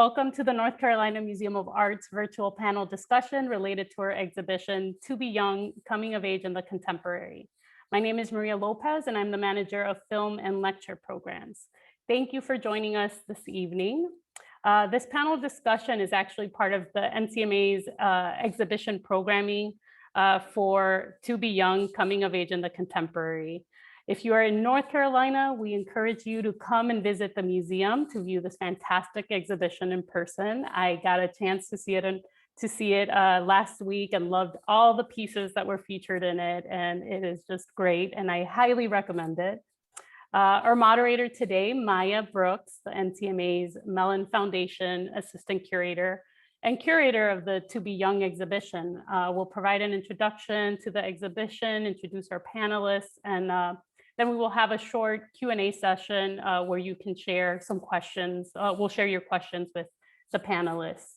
Welcome to the North Carolina Museum of Art's virtual panel discussion related to our exhibition, To Be Young, Coming of Age in the Contemporary. My name is Rhea Lopez, and I'm the manager of film and lecture programs. Thank you for joining us this evening. This panel discussion is actually part of the NCMA's exhibition programming for To Be Young, Coming of Age in the Contemporary. If you are in North Carolina, we encourage you to come and visit the museum to view this fantastic exhibition in person. I got a chance to see it last week and loved all the pieces that were featured in it, and it is just great, and I highly recommend it. Our moderator today, Maya Brooks, the NCMA's Mellon Foundation Assistant Curator and Curator of the To Be Young exhibition, will provide an introduction to the exhibition, introduce our panelists, and then we will have a short Q&A session where you can share some questions. We'll share your questions with the panelists.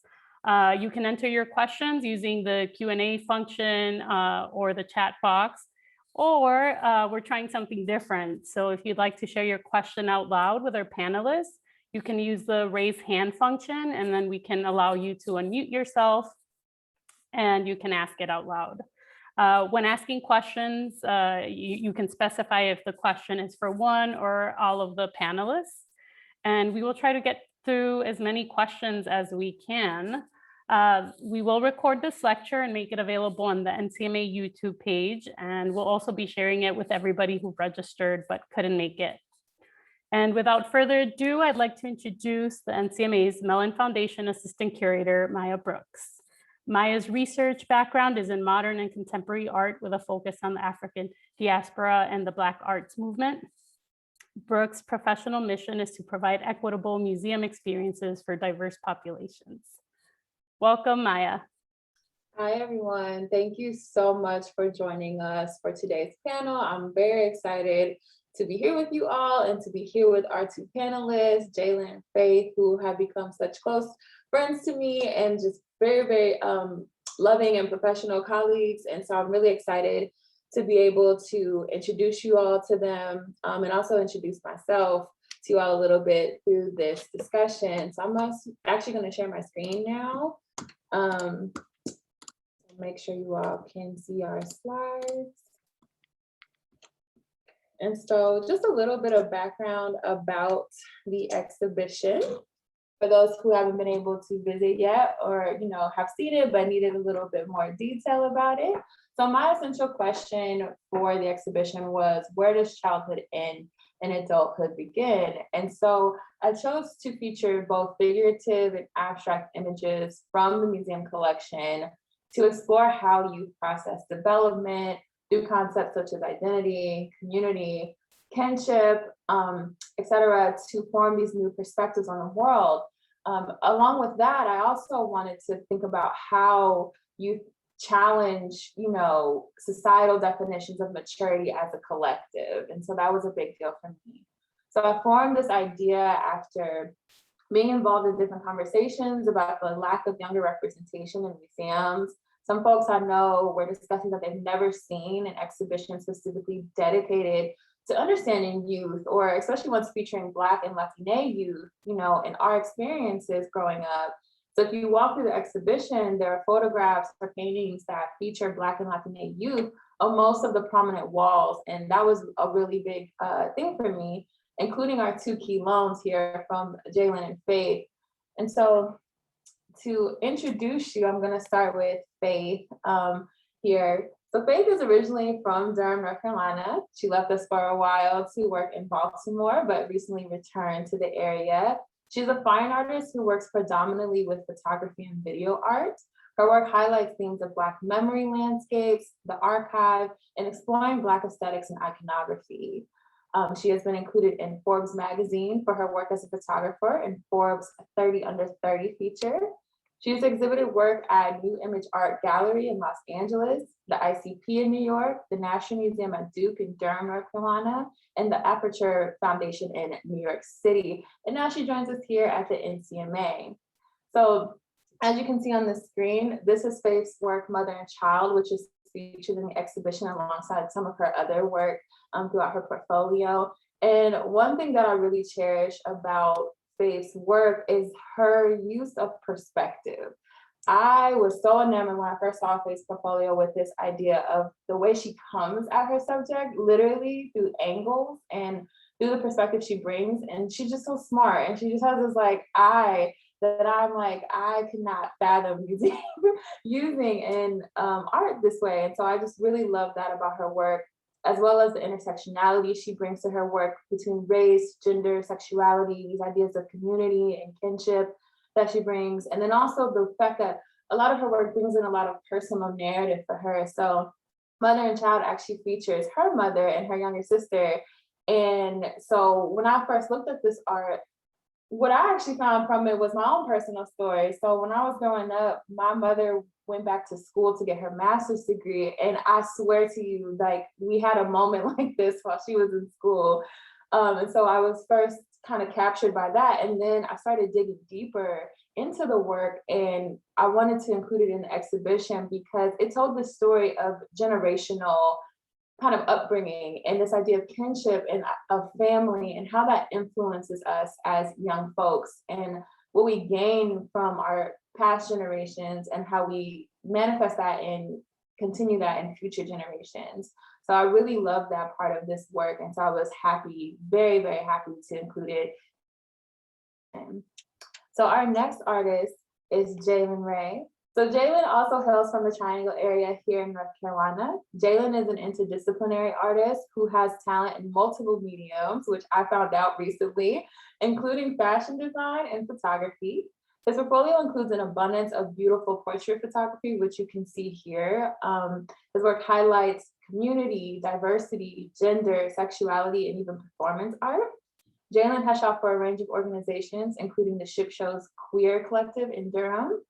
You can enter your questions using the Q&A function or the chat box, or we're trying something different. So if you'd like to share your question out loud with our panelists, you can use the raise hand function, and then we can allow you to unmute yourself and you can ask it out loud. When asking questions, you can specify if the question is for one or all of the panelists, and we will try to get through as many questions as we can. We will record this lecture and make it available on the NCMA YouTube page, and we'll also be sharing it with everybody who registered but couldn't make it. And without further ado, I'd like to introduce the NCMA's Mellon Foundation Assistant Curator, Maya Brooks. Maya's research background is in modern and contemporary art with a focus on the African diaspora and the Black arts movement. Brooks' professional mission is to provide equitable museum experiences for diverse populations. Welcome, Maya. Hi, everyone. Thank you so much for joining us for today's panel. I'm very excited to be here with you all and to be here with our two panelists, Jaylan and Faith, who have become such close friends to me and just very, very loving and professional colleagues. And so I'm really excited to be able to introduce you all to them and also introduce myself to you all a little bit through this discussion. So I'm actually going to share my screen now. Make sure you all can see our slides. And so just a little bit of background about the exhibition for those who haven't been able to visit yet, or have seen it but needed a little bit more detail about it. So my essential question for the exhibition was, where does childhood end and adulthood begin? And so I chose to feature both figurative and abstract images from the museum collection to explore how youth process development through concepts such as identity, community, kinship, etc., to form these new perspectives on the world. Along with that, I also wanted to think about how youth challenge, societal definitions of maturity as a collective. And so that was a big deal for me. So I formed this idea after being involved in different conversations about the lack of younger representation in museums. Some folks I know were discussing that they've never seen an exhibition specifically dedicated to understanding youth, or especially ones featuring Black and Latina youth, in our experiences growing up. So if you walk through the exhibition, there are photographs or paintings that feature Black and Latina youth on most of the prominent walls. And that was a really big thing for me, including our two key loans here from Jaylan and Faith. And so to introduce you, I'm going to start with Faith here. So Faith is originally from Durham, North Carolina. She left us for a while to work in Baltimore, but recently returned to the area. She's a fine artist who works predominantly with photography and video art. Her work highlights themes of Black memory landscapes, the archive, and exploring Black aesthetics and iconography. She has been included in Forbes magazine for her work as a photographer and Forbes 30 Under 30 feature. She's exhibited work at New Image Art Gallery in Los Angeles, the ICP in New York, the National Museum at Duke in Durham, North Carolina, and the Aperture Foundation in New York City. And now she joins us here at the NCMA. So as you can see on the screen, this is Faith's work, Mother and Child, which is featured in the exhibition alongside some of her other work throughout her portfolio. And one thing that I really cherish about space work is her use of perspective. I was so enamored when I first saw Faith's portfolio with this idea of the way she comes at her subject, literally through angles and through the perspective she brings. And she's just so smart. And she just has this like eye that I'm like, I could not fathom using in art this way. And so I just really love that about her work, as well as the intersectionality she brings to her work between race, gender, sexuality, these ideas of community and kinship that she brings. And then also the fact that a lot of her work brings in a lot of personal narrative for her. So Mother and Child actually features her mother and her younger sister. And so when I first looked at this art, what I actually found from it was my own personal story. So when I was growing up, my mother went back to school to get her master's degree. And I swear to you, like we had a moment like this while she was in school. And so I was first kind of captured by that. And then I started digging deeper into the work, and I wanted to include it in the exhibition because it told the story of generational kind of upbringing and this idea of kinship and of family and how that influences us as young folks and what we gain from our past generations and how we manifest that and continue that in future generations. So I really love that part of this work. And so I was happy, very, very happy to include it. So our next artist is Jaylan Ray. So Jaylan also hails from the Triangle area here in North Carolina. Jaylan is an interdisciplinary artist who has talent in multiple mediums, which I found out recently, including fashion design and photography. His portfolio includes an abundance of beautiful portrait photography, which you can see here. His work highlights community, diversity, gender, sexuality, and even performance art. Jaylan has shot for a range of organizations, including the Ship Show's Queer Collective in Durham,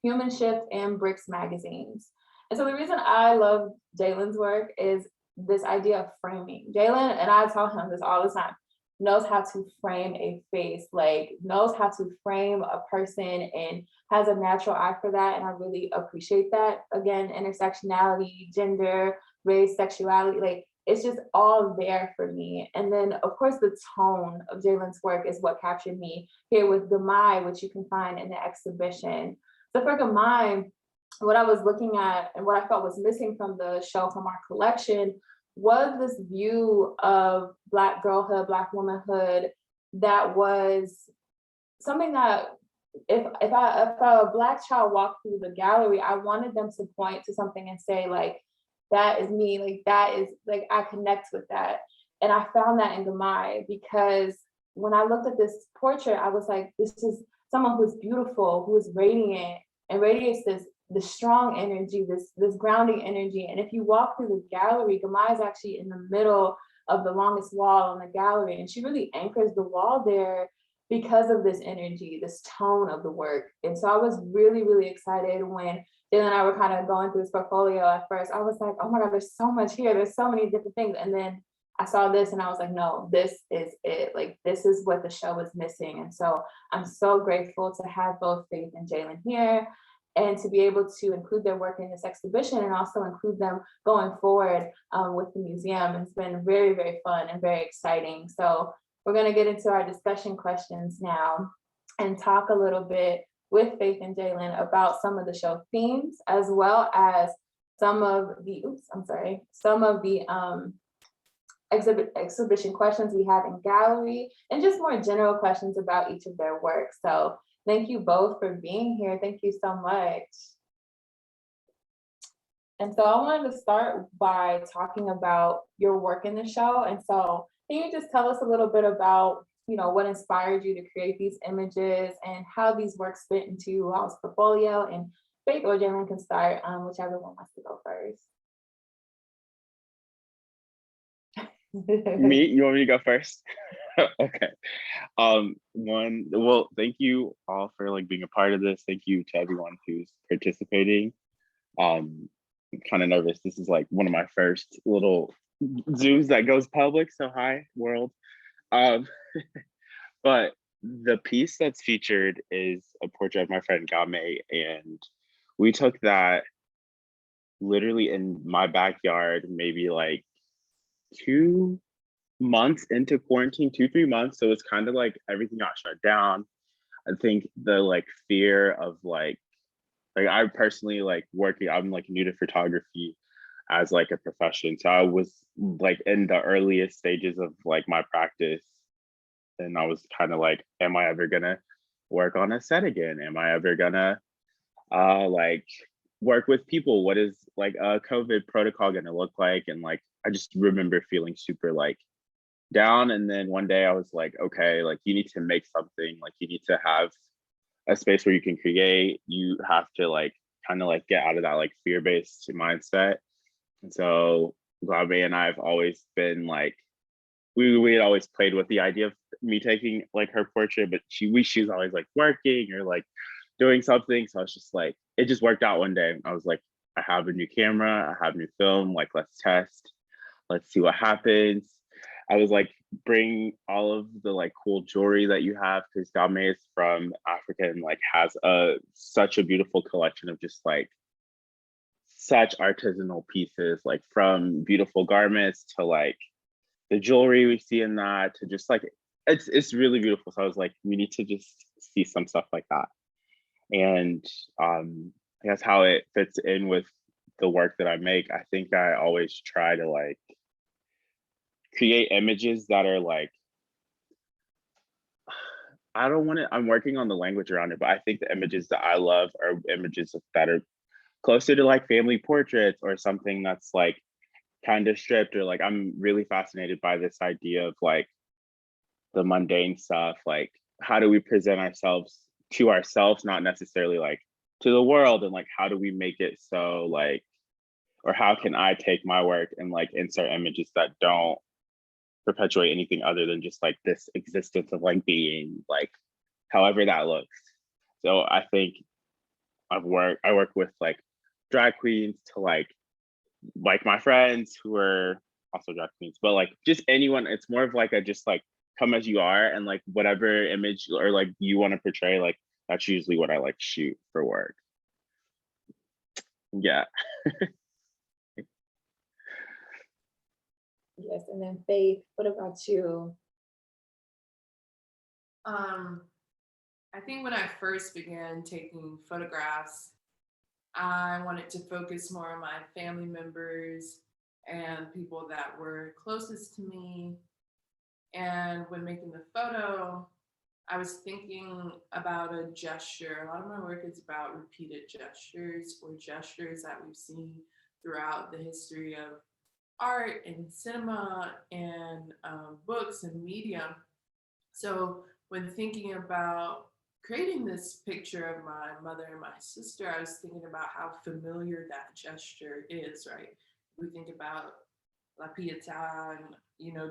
Human Shift, and Bricks magazines. And so the reason I love Jaylan's work is this idea of framing. Jaylan, and I tell him this all the time, knows how to frame a face, like knows how to frame a person and has a natural eye for that. And I really appreciate that. Again, intersectionality, gender, race, sexuality, like it's just all there for me. And then of course the tone of Jaylan's work is what captured me here with Gamai, which you can find in the exhibition. So for Gamai, what I was looking at and what I felt was missing from the show from our collection was this view of Black girlhood, Black womanhood that was something that if a Black child walked through the gallery, I wanted them to point to something and say like, that is me, like that is like, I connect with that. And I found that in Gamai because when I looked at this portrait, I was like, this is someone who's beautiful, who is radiant and radiates this strong energy, this grounding energy. And if you walk through the gallery, Gamai is actually in the middle of the longest wall in the gallery. And she really anchors the wall there because of this energy, this tone of the work. And so I was really, really excited when Jaylan and I were kind of going through his portfolio at first. I was like, oh my God, there's so much here. There's so many different things. And then I saw this and I was like, no, this is it. Like, this is what the show was missing. And so I'm so grateful to have both Faith and Jaylan here and to be able to include their work in this exhibition and also include them going forward with the museum. It's been very, very fun and very exciting. So we're going to get into our discussion questions now and talk a little bit with Faith and Jaylan about some of the show themes, as well as some of the exhibition questions we have in gallery, and just more general questions about each of their work. So thank you both for being here. Thank you so much. And so I wanted to start by talking about your work in the show. And so can you just tell us a little bit about, you know, what inspired you to create these images and how these works fit into y'all's portfolio? And Faith or Jaylan can start, whichever one wants to go first. Me? You want me to go first? Okay. Well, thank you all for like being a part of this. Thank you to everyone who's participating. I'm kind of nervous. This is like one of my first little Zooms that goes public. So hi, world. But the piece that's featured is a portrait of my friend Game, and we took that literally in my backyard maybe like 2 months into quarantine, 2-3 months. So it's kind of like everything got shut down. I think the like fear of like I personally like working, I'm like new to photography as like a profession. So I was like in the earliest stages of like my practice. And I was kind of like, am I ever gonna work on a set again? Am I ever gonna like work with people? What is like a COVID protocol gonna look like? And like I just remember feeling super like down. And then one day I was like, okay, like you need to make something, like you need to have a space where you can create. You have to like kind of like get out of that like fear-based mindset. And so Glabe and I have always been like, we had always played with the idea of me taking like her portrait, but she was always like working or like doing something. So I was just like, it just worked out one day. I was like, I have a new camera, I have new film, like let's test, let's see what happens. I was like, bring all of the like cool jewelry that you have, because Game is from Africa and like has such a beautiful collection of just like such artisanal pieces, like from beautiful garments to like the jewelry we see in that to just like it's really beautiful. So I was like, we need to just see some stuff like that. And I guess how it fits in with the work that I make, I think I always try to like create images that are like, I don't want to, I'm working on the language around it, but I think the images that I love are images that are closer to like family portraits or something that's like kind of stripped, or like I'm really fascinated by this idea of like the mundane stuff, like how do we present ourselves to ourselves, not necessarily like to the world, and like how do we make it so like, or how can I take my work and like insert images that don't perpetuate anything other than just like this existence of like being, like however that looks. So I think I work with like drag queens to like my friends who are also drag queens, but like just anyone. It's more of like a just like come as you are, and like whatever image or like you want to portray, like that's usually what I like shoot for work. Yeah. Yes, and then Faith, what about you? I think when I first began taking photographs, I wanted to focus more on my family members and people that were closest to me. And when making the photo, I was thinking about a gesture. A lot of my work is about repeated gestures or gestures that we've seen throughout the history of art and cinema and books and media. So when thinking about creating this picture of my mother and my sister, I was thinking about how familiar that gesture is, right? We think about La Pietà and,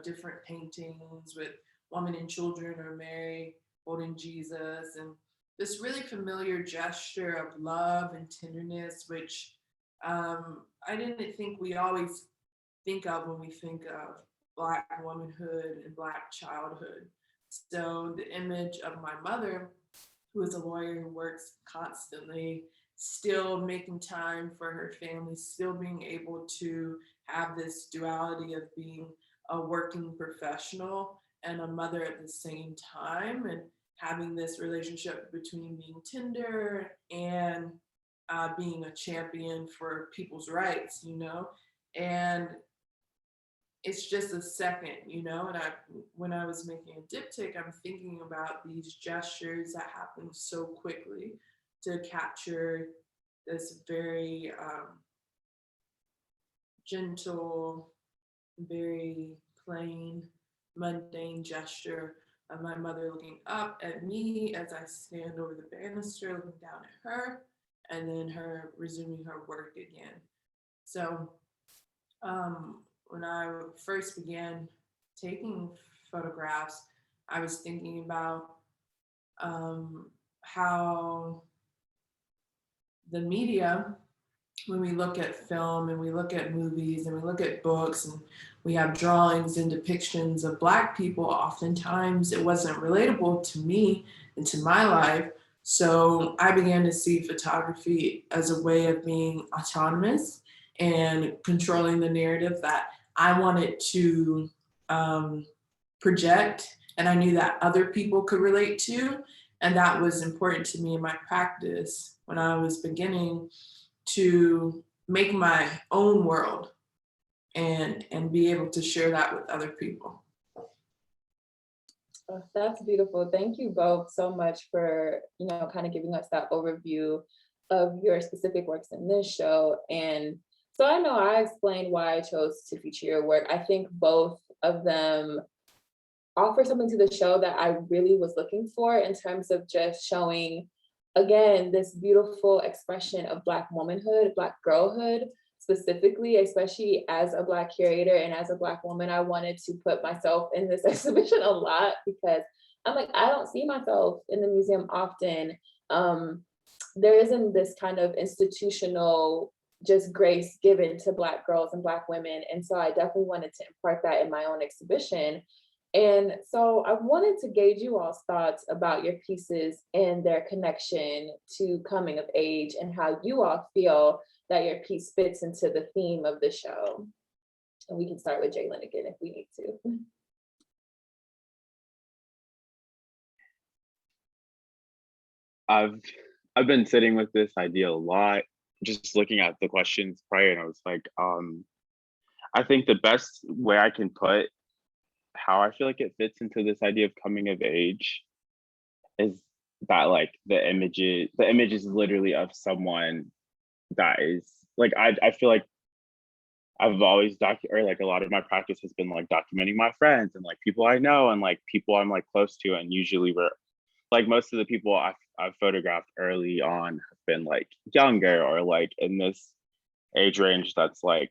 different paintings with women and children or Mary holding Jesus, and this really familiar gesture of love and tenderness, which I didn't think we always think of when we think of Black womanhood and Black childhood. So the image of my mother, who is a lawyer who works constantly, still making time for her family, still being able to have this duality of being a working professional and a mother at the same time, and having this relationship between being tender and being a champion for people's rights, and it's just a second, and when I was making a diptych, I'm thinking about these gestures that happen so quickly to capture this very gentle, very plain, mundane gesture of my mother looking up at me as I stand over the banister, looking down at her, and then her resuming her work again. So when I first began taking photographs, I was thinking about how the media, when we look at film and we look at movies and we look at books and we have drawings and depictions of Black people, oftentimes it wasn't relatable to me and to my life. So I began to see photography as a way of being autonomous and controlling the narrative that I wanted to project, and I knew that other people could relate to. And that was important to me in my practice when I was beginning to make my own world and be able to share that with other people. Oh, that's beautiful. Thank you both so much for, kind of giving us that overview of your specific works in this show. And so I know I explained why I chose to feature your work. I think both of them offer something to the show that I really was looking for in terms of just showing, again, this beautiful expression of Black womanhood, Black girlhood, specifically, especially as a Black curator and as a Black woman. I wanted to put myself in this exhibition a lot because I'm like, I don't see myself in the museum often. There isn't this kind of institutional just grace given to Black girls and Black women. And so I definitely wanted to impart that in my own exhibition. And so I wanted to gauge you all's thoughts about your pieces and their connection to coming of age and how you all feel that your piece fits into the theme of the show. And we can start with Jaylan again if we need to. I've been sitting with this idea a lot, just looking at the questions prior, and I was like, I think the best way I can put how I feel like it fits into this idea of coming of age is that like the image is literally of someone that is like, I feel like I've always or like a lot of my practice has been like documenting my friends and like people I know and like people I'm like close to, and usually we're like most of the people I've photographed early on have been like younger or like in this age range that's like,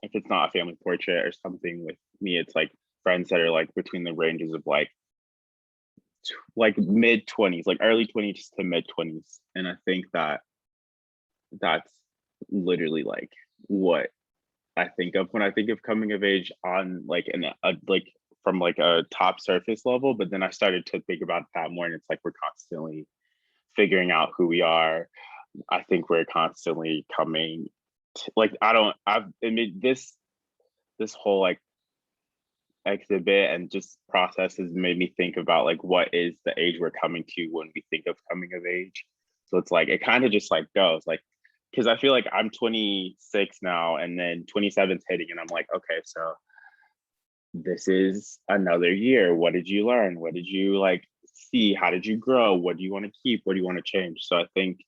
if it's not a family portrait or something with me, it's like friends that are like between the ranges of like mid 20s, like early 20s to mid 20s. And I think that that's literally like what I think of when I think of coming of age on like like from like a top surface level. But then I started to think about that more, and it's like we're constantly figuring out who we are. I think we're constantly coming to, like this whole like exhibit and just process has made me think about like what is the age we're coming to when we think of coming of age. So it's like it kind of just like goes like, because I feel like I'm 26 now and then 27's hitting and I'm like, okay, so this is another year. What did you learn? What did you like see? How did you grow? What do you want to keep? What do you want to change? So I think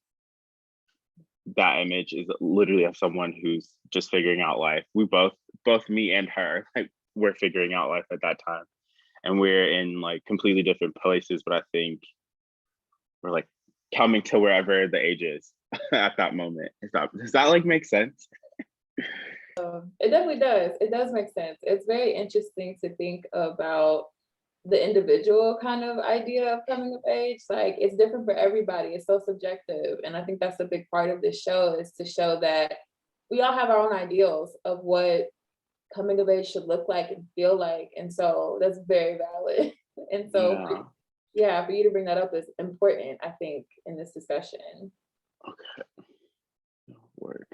that image is literally of someone who's just figuring out life. We both me and her, like we're figuring out life at that time. And we're in like completely different places, but I think we're like coming to wherever the age is at that moment. Does that like make sense? It definitely does. It does make sense. It's very interesting to think about the individual kind of idea of coming of age. Like it's different for everybody. It's so subjective. And I think that's a big part of this show, is to show that we all have our own ideals of what coming of age should look like and feel like. And so that's very valid. And so yeah, for you to bring that up is important, I think, in this discussion. Okay. Word.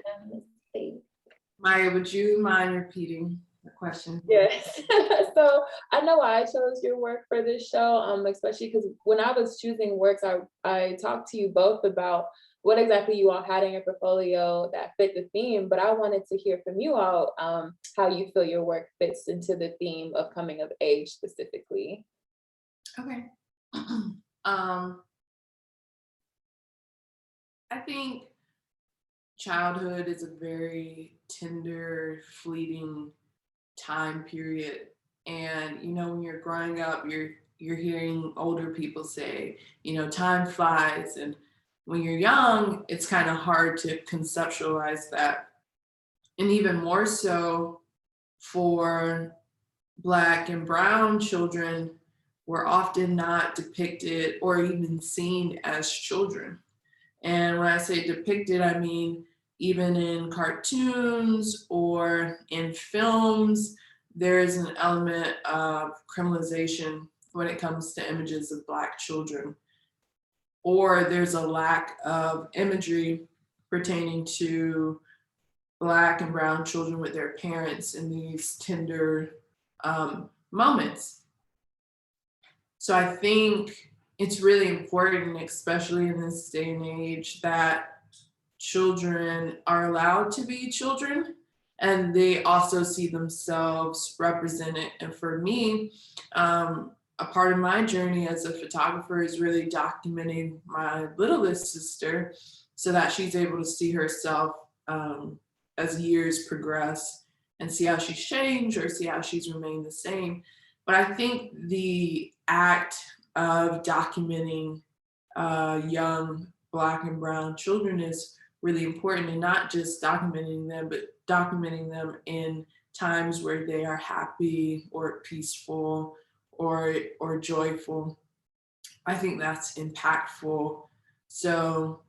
Maya, would you mind repeating the question? Yes. So I know why I chose your work for this show, especially because when I was choosing works, I talked to you both about what exactly you all had in your portfolio that fit the theme, but I wanted to hear from you all how you feel your work fits into the theme of coming of age specifically. Okay. I think childhood is a very tender, fleeting time period. And when you're growing up, you're hearing older people say, time flies. And when you're young, it's kind of hard to conceptualize that. And even more so for Black and Brown children, we're often not depicted or even seen as children. And when I say depicted, I mean even in cartoons or in films, there is an element of criminalization when it comes to images of Black children. Or there's a lack of imagery pertaining to Black and Brown children with their parents in these tender moments. So I think it's really important, especially in this day and age, that children are allowed to be children and they also see themselves represented. And for me, a part of my journey as a photographer is really documenting my littlest sister so that she's able to see herself as years progress and see how she's changed or see how she's remained the same. But I think the act of documenting young Black and Brown children is really important, and not just documenting them, but documenting them in times where they are happy or peaceful or joyful. I think that's impactful. So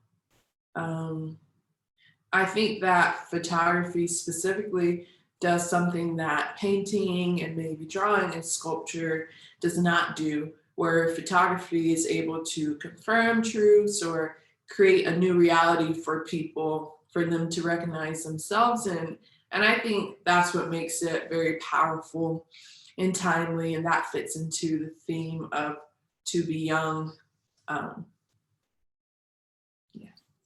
I think that photography specifically does something that painting and maybe drawing and sculpture does not do, where photography is able to confirm truths or create a new reality for people, for them to recognize themselves in. And I think that's what makes it very powerful and timely, and that fits into the theme of To Be Young.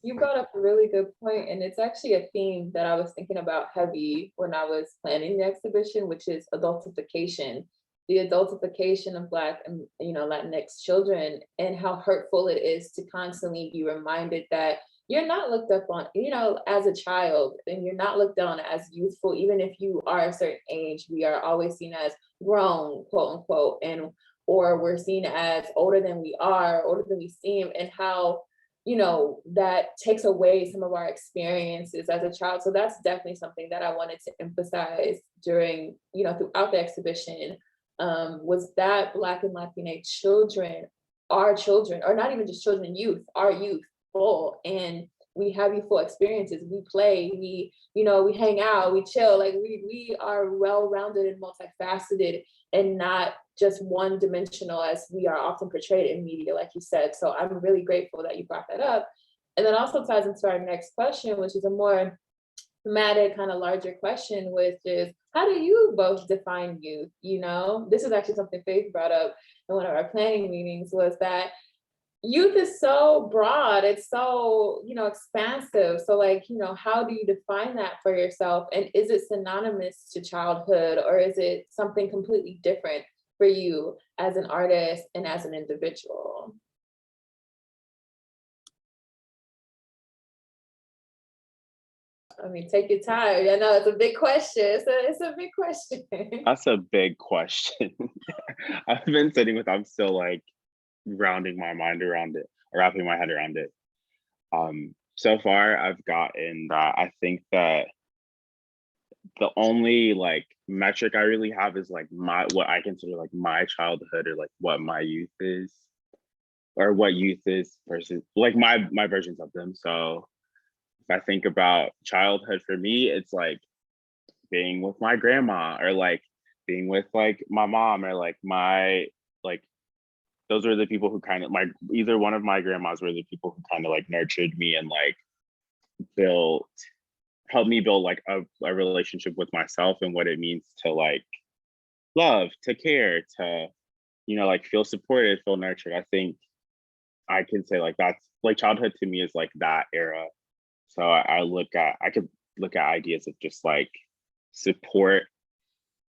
You brought up a really good point, and it's actually a theme that I was thinking about heavy when I was planning the exhibition, which is adultification, the adultification of Black and Latinx children, and how hurtful it is to constantly be reminded that you're not looked up on, as a child, and you're not looked on as youthful, even if you are a certain age. We are always seen as grown, quote unquote, and or we're seen as older than we are, older than we seem, and how that takes away some of our experiences as a child. So that's definitely something that I wanted to emphasize during, throughout the exhibition, was that Black and Latinx children are children, or not even just children, youth, are youthful, and we have youthful experiences. We play, we hang out, we chill, like we are well-rounded and multifaceted and not just one-dimensional as we are often portrayed in media, like you said. So I'm really grateful that you brought that up. And then also ties into our next question, which is a more thematic, kind of larger question, which is, how do you both define youth? This is actually something Faith brought up in one of our planning meetings, was that youth is so broad, it's so expansive. So how do you define that for yourself, and is it synonymous to childhood, or is it something completely different for you as an artist and as an individual? I mean, take your time. I know it's a big question. It's a big question. That's a big question. I've been I'm still like rounding my mind around it, or wrapping my head around it. So far I've gotten that I think that the only metric I really have is what I consider my childhood, or what my youth is, or what youth is versus my versions of them. So if I think about childhood, for me, it's being with my grandma, or being with my mom, or my those were the people who kind of either one of my grandmas were the people who kind of nurtured me and helped me build a relationship with myself and what it means to love, to care, to feel supported, feel nurtured. I think I can say that's childhood to me is that era. So I could look at ideas of just support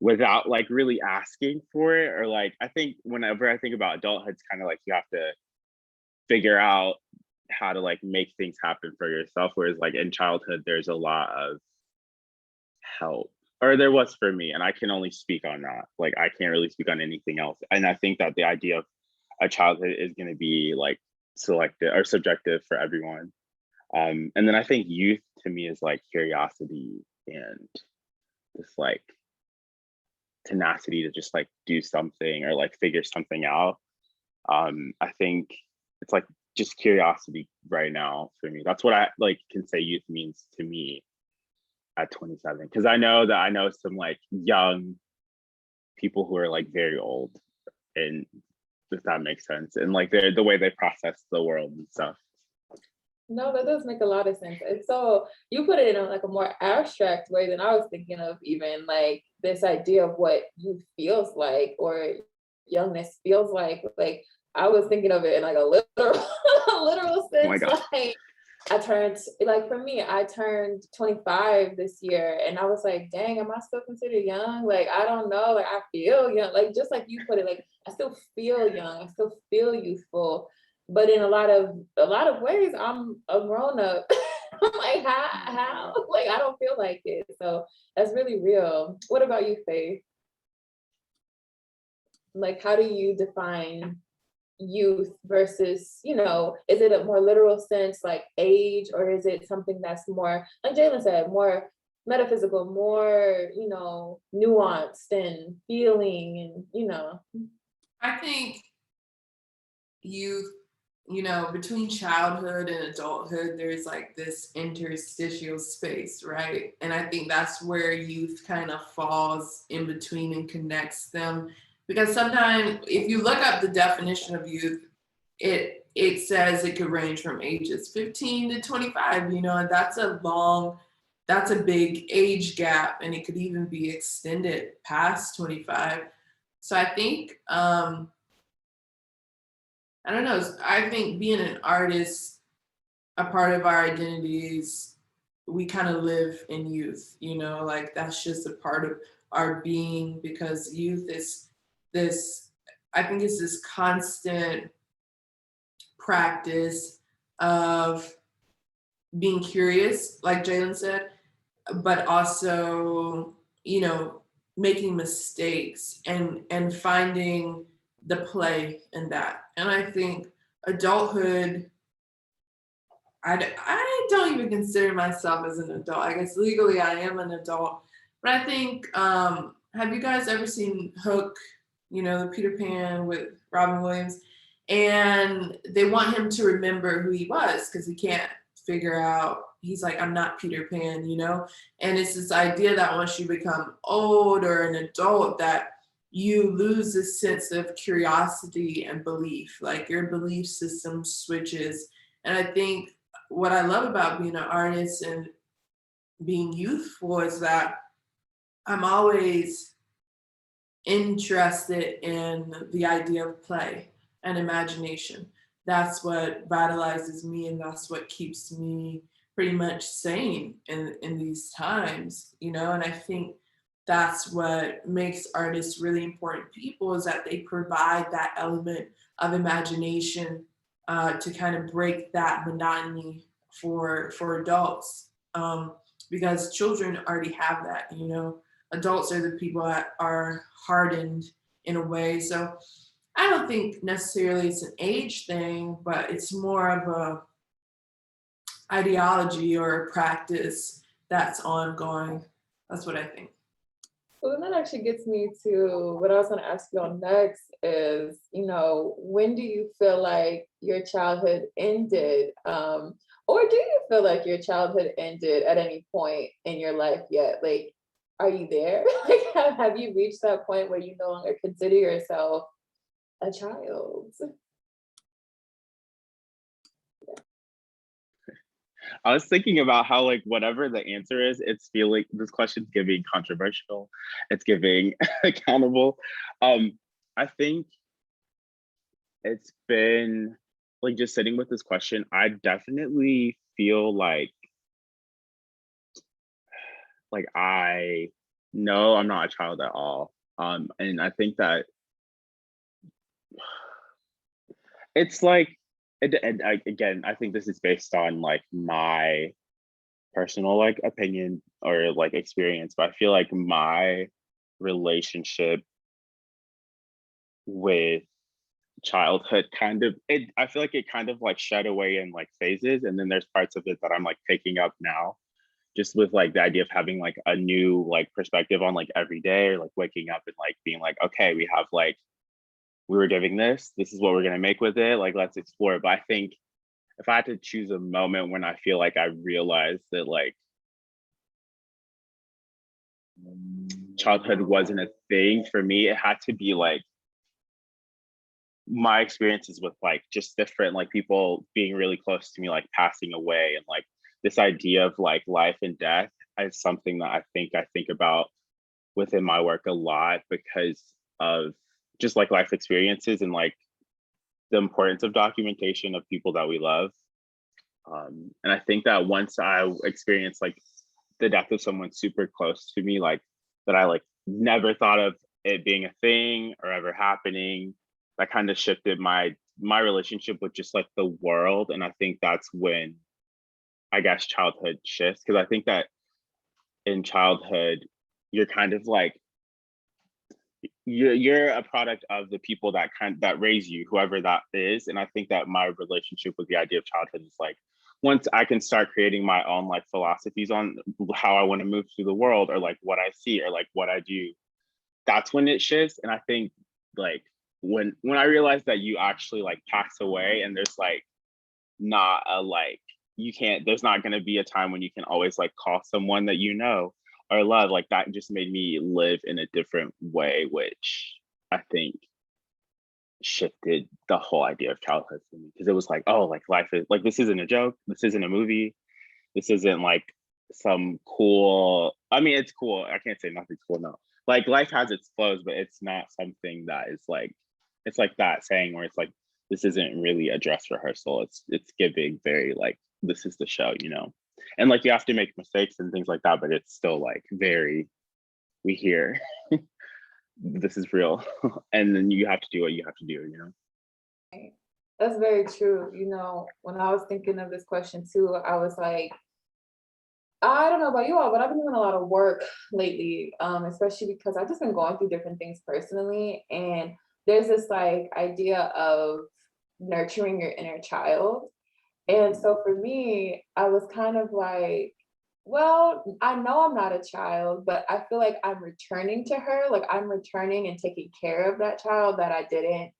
without really asking for it, or I think whenever I think about adulthood, it's kind of you have to figure out how to make things happen for yourself, whereas in childhood there's a lot of help, or there was for me, and I can only speak on that. I can't really speak on anything else. And I think that the idea of a childhood is going to be selective or subjective for everyone. And then I think youth to me is curiosity and this tenacity to just do something or figure something out. I think it's just curiosity right now for me. That's what I can say youth means to me at 27, because I know some young people who are very old, and if that makes sense, and the way they process the world and stuff. No, that does make a lot of sense. And so you put it in a more abstract way than I was thinking of, even this idea of what youth feels like or youngness feels like I was thinking of it in like a literal a literal Oh my sense. gosh. Like I turned, like for me, I turned 25 this year and I was like, dang, am I still considered young? Like, I don't know, like I feel young, like just like you put it, like I still feel young, I still feel youthful, but in a lot of ways, I'm a grown up. I'm like, how? Like I don't feel like it. So that's really real. What about you, Faith? Like, how do you define youth versus, is it a more literal sense like age, or is it something that's more, like Jaylan said, more metaphysical, more, nuanced and feeling and. I think youth, between childhood and adulthood, there's like this interstitial space, right? And I think that's where youth kind of falls in between and connects them. Because sometimes if you look up the definition of youth, it says it could range from ages 15 to 25, and that's a big age gap, and it could even be extended past 25. So I think I don't know. I think being an artist, a part of our identities, we kind of live in youth, like that's just a part of our being, because youth is this, I think it's this constant practice of being curious, like Jaylan said, but also, making mistakes and finding the play in that. And I think adulthood, I don't even consider myself as an adult. I guess legally I am an adult, but I think, have you guys ever seen Hook, the Peter Pan with Robin Williams? And they want him to remember who he was because he can't figure out, he's like, I'm not Peter Pan, And it's this idea that once you become old or an adult, that you lose this sense of curiosity and belief, like your belief system switches. And I think what I love about being an artist and being youthful is that I'm always interested in the idea of play and imagination. That's what vitalizes me, and that's what keeps me pretty much sane in these times, And I think that's what makes artists really important people, is that they provide that element of imagination to kind of break that monotony for adults, because children already have that. Adults are the people that are hardened in a way. So I don't think necessarily it's an age thing, but it's more of a ideology or a practice that's ongoing. That's what I think. Well, then that actually gets me to what I was going to ask you on next is, when do you feel like your childhood ended? Or do you feel like your childhood ended at any point in your life yet? Like, are you there? Like, have you reached that point where you no longer consider yourself a child? I was thinking about how, like, whatever the answer is, it's feeling, this question's giving controversial, it's giving accountable. I think it's been like, just sitting with this question, I definitely feel like I know I'm not a child at all. And I think that it's like, again, I think this is based on like my personal like opinion or like experience, but I feel like my relationship with childhood I feel like it kind of like shed away in like phases, and then there's parts of it that I'm like picking up now, just with like the idea of having like a new like perspective on like every day, or like waking up and like being like, okay, we have like, we were giving this is what we're going to make with it, like let's explore it. But I think if I had to choose a moment when I feel like I realized that like childhood wasn't a thing for me, it had to be like my experiences with like just different like people being really close to me like passing away, and like this idea of like life and death is something that I think about within my work a lot because of just like life experiences and like the importance of documentation of people that we love. And I think that once I experienced like the death of someone super close to me, like that I like never thought of it being a thing or ever happening, that kind of shifted my relationship with just like the world. And I think that's when I guess childhood shifts, because I think that in childhood you're kind of like you're a product of the people that raise you, whoever that is. And I think that my relationship with the idea of childhood is like, once I can start creating my own like philosophies on how I want to move through the world, or like what I see, or like what I do, that's when it shifts. And I think like when I realized that you actually like pass away, and there's like not a like you can't there's not going to be a time when you can always like call someone that you know or love, like that just made me live in a different way, which I think shifted the whole idea of childhood for me, because it was like, oh, like life is like, this isn't a joke, this isn't a movie, this isn't like some cool, I mean it's cool, I can't say nothing's cool, no, like life has its flows, but it's not something that is like, it's like that saying where it's like, this isn't really a dress rehearsal, it's giving very like, this is the show, you know. And like you have to make mistakes and things like that, but it's still like very, we hear this is real. And then you have to do what you have to do, you know. That's very true. You know, when I was thinking of this question too, I was like, I don't know about you all, but I've been doing a lot of work lately, especially because I've just been going through different things personally. And there's this like idea of nurturing your inner child. And so for me, I was kind of like, well, I know I'm not a child, but I feel like I'm returning to her. Like I'm returning and taking care of that child that I didn't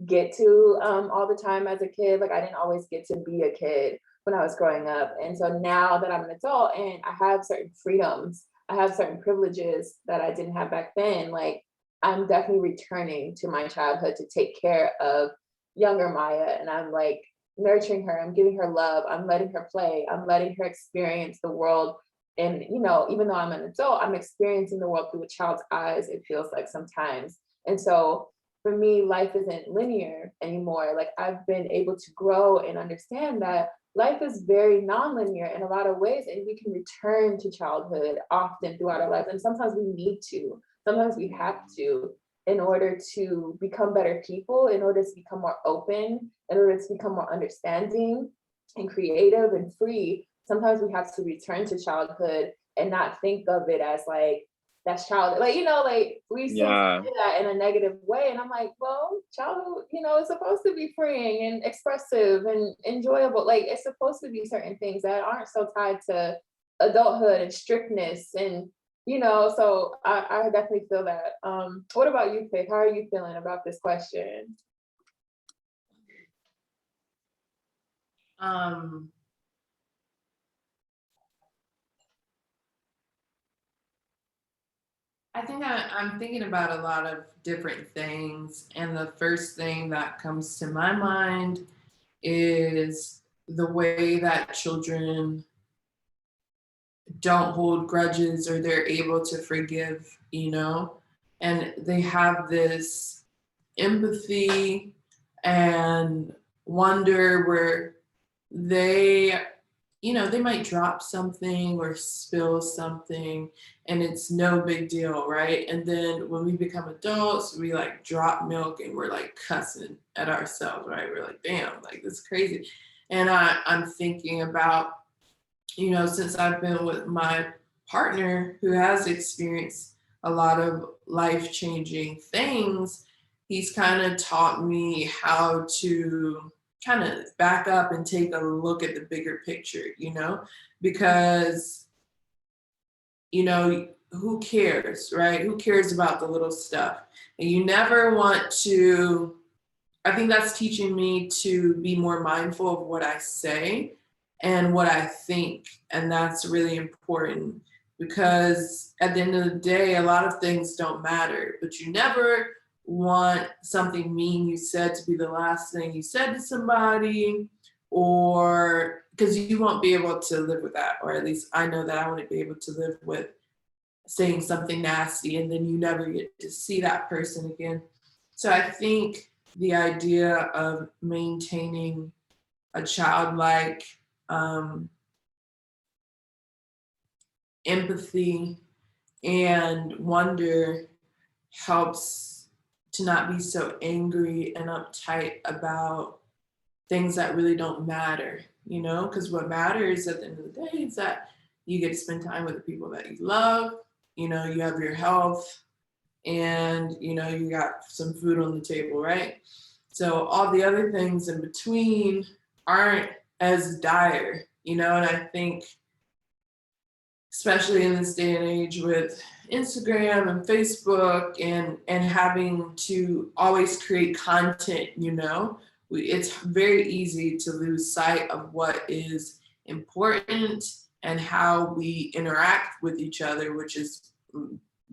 get to all the time as a kid. Like I didn't always get to be a kid when I was growing up. And so now that I'm an adult and I have certain freedoms, I have certain privileges that I didn't have back then, like I'm definitely returning to my childhood to take care of younger Maya. And I'm like nurturing her, I'm giving her love, I'm letting her play, I'm letting her experience the world. And, you know, even though I'm an adult, I'm experiencing the world through a child's eyes, it feels like sometimes. And so for me, life isn't linear anymore. Like I've been able to grow and understand that life is very nonlinear in a lot of ways, and we can return to childhood often throughout our lives. And sometimes we need to, sometimes we have to, in order to become better people, in order to become more open, in order to become more understanding and creative and free. Sometimes we have to return to childhood and not think of it as like, that's childhood. Like, you know, like we say that in a negative way. And I'm like, well, childhood, you know, it's supposed to be freeing and expressive and enjoyable. Like it's supposed to be certain things that aren't so tied to adulthood and strictness. And, you know, so I definitely feel that. What about you, Faith? How are you feeling about this question? I think I'm thinking about a lot of different things. And the first thing that comes to my mind is the way that children don't hold grudges, or they're able to forgive, you know, and they have this empathy and wonder where they, you know, they might drop something or spill something and it's no big deal, right? And then when we become adults, we like drop milk and we're like cussing at ourselves, right? We're like, damn, like this is crazy. And I'm thinking about, you know, since I've been with my partner who has experienced a lot of life-changing things, he's kind of taught me how to kind of back up and take a look at the bigger picture, you know, because, you know, who cares, right? Who cares about the little stuff? And you never want to, I think that's teaching me to be more mindful of what I say and what I think. And that's really important, because at the end of the day, a lot of things don't matter, but you never want something mean you said to be the last thing you said to somebody, or because you won't be able to live with that, or at least I know that I wouldn't be able to live with saying something nasty, and then you never get to see that person again. So I think the idea of maintaining a childlike empathy and wonder helps to not be so angry and uptight about things that really don't matter, you know, because what matters at the end of the day is that you get to spend time with the people that you love, you know, you have your health, and you know, you got some food on the table, right? So all the other things in between aren't as dire, you know, and I think especially in this day and age with Instagram and Facebook and having to always create content, you know, it's very easy to lose sight of what is important and how we interact with each other, which is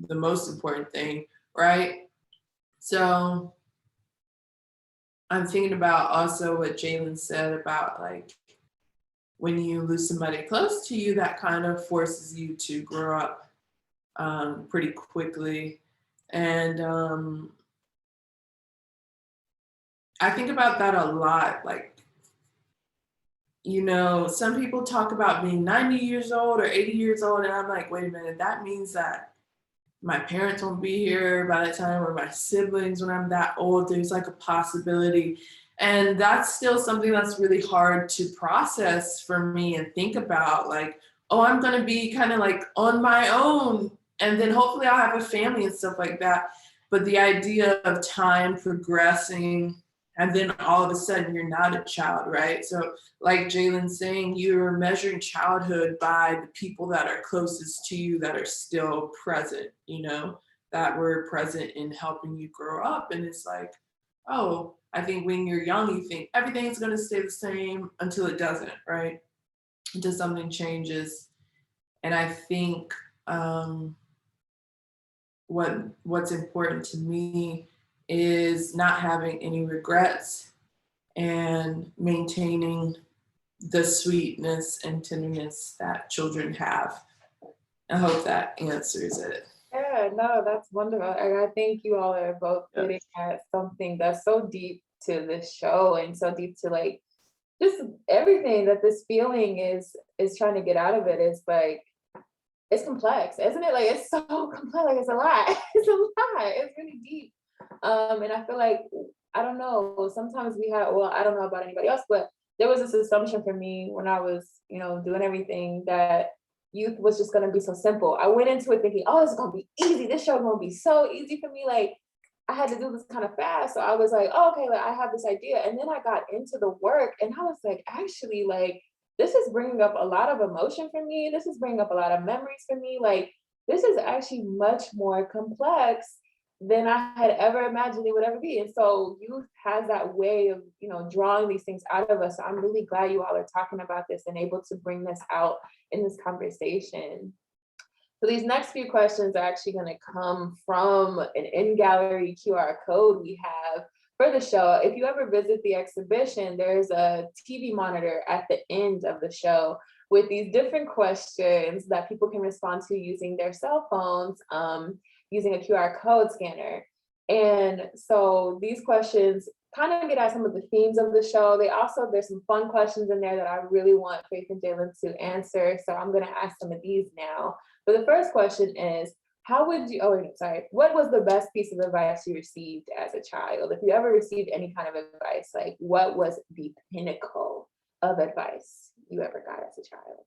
the most important thing, right? So I'm thinking about also what Jaylan said about like when you lose somebody close to you, that kind of forces you to grow up pretty quickly. And I think about that a lot. Like, you know, some people talk about being 90 years old or 80 years old, and I'm like, wait a minute, that means that my parents won't be here by the time, or my siblings when I'm that old. There's like a possibility. And that's still something that's really hard to process for me and think about, like, oh, I'm going to be kind of like on my own. And then hopefully I'll have a family and stuff like that. But the idea of time progressing, and then all of a sudden you're not a child, right? So like Jaylan's saying, you're measuring childhood by the people that are closest to you that are still present, you know, that were present in helping you grow up. And it's like, oh, I think when you're young, you think everything's going to stay the same until it doesn't, right? Until something changes. And I think what's important to me is not having any regrets and maintaining the sweetness and tenderness that children have. I hope that answers it. Yeah, no, that's wonderful. And I think you all are both getting at something that's so deep to this show and so deep to like just everything that this feeling is trying to get out of it. Is like it's complex, isn't it? Like it's so complex, like it's a lot. It's a lot. It's really deep. And I feel like I don't know, sometimes we have, well, I don't know about anybody else, but there was this assumption for me when I was, you know, doing everything that youth was just gonna be so simple. I went into it thinking, oh, it's gonna be easy. This show gonna be so easy for me. Like I had to do this kind of fast. So I was like, oh, okay, like I have this idea. And then I got into the work and I was like, actually, like, this is bringing up a lot of emotion for me. This is bringing up a lot of memories for me. Like, this is actually much more complex than I had ever imagined it would ever be. And so youth has that way of, you know, drawing these things out of us. So I'm really glad you all are talking about this and able to bring this out in this conversation. So these next few questions are actually going to come from an in-gallery QR code we have for the show. If you ever visit the exhibition, there's a TV monitor at the end of the show with these different questions that people can respond to using their cell phones, using a QR code scanner. And so these questions kind of get at some of the themes of the show. There's some fun questions in there that I really want Faith and Jaylan to answer. So I'm going to ask some of these now. But the first question is, what was the best piece of advice you received as a child? If you ever received any kind of advice, like what was the pinnacle of advice you ever got as a child?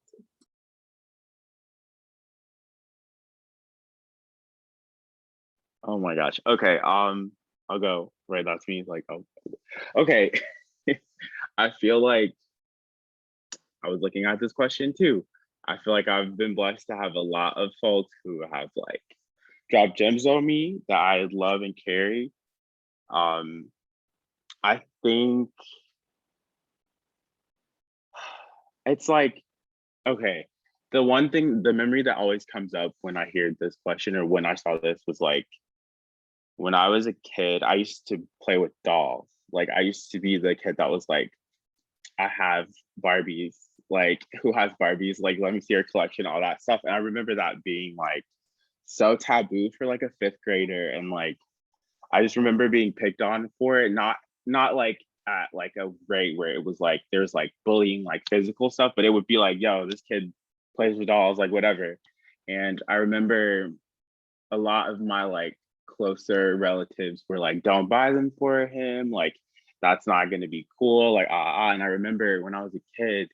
Oh my gosh. Okay. I'll go. Right. That's me. Like, oh, okay. I feel like I was looking at this question too. I feel like I've been blessed to have a lot of folks who have like dropped gems on me that I love and carry. I think it's like, okay, the one thing, the memory that always comes up when I hear this question or when I saw this was like, when I was a kid, I used to play with dolls. Like I used to be the kid that was like, I have Barbies, like who has Barbies? Like, let me see your collection, all that stuff. And I remember that being like so taboo for like a fifth grader. And like, I just remember being picked on for it, not like at like a rate where it was like there's like bullying, like physical stuff, but it would be like, yo, this kid plays with dolls, like whatever. And I remember a lot of my like closer relatives were like, don't buy them for him, like that's not going to be cool, like and I remember when I was a kid,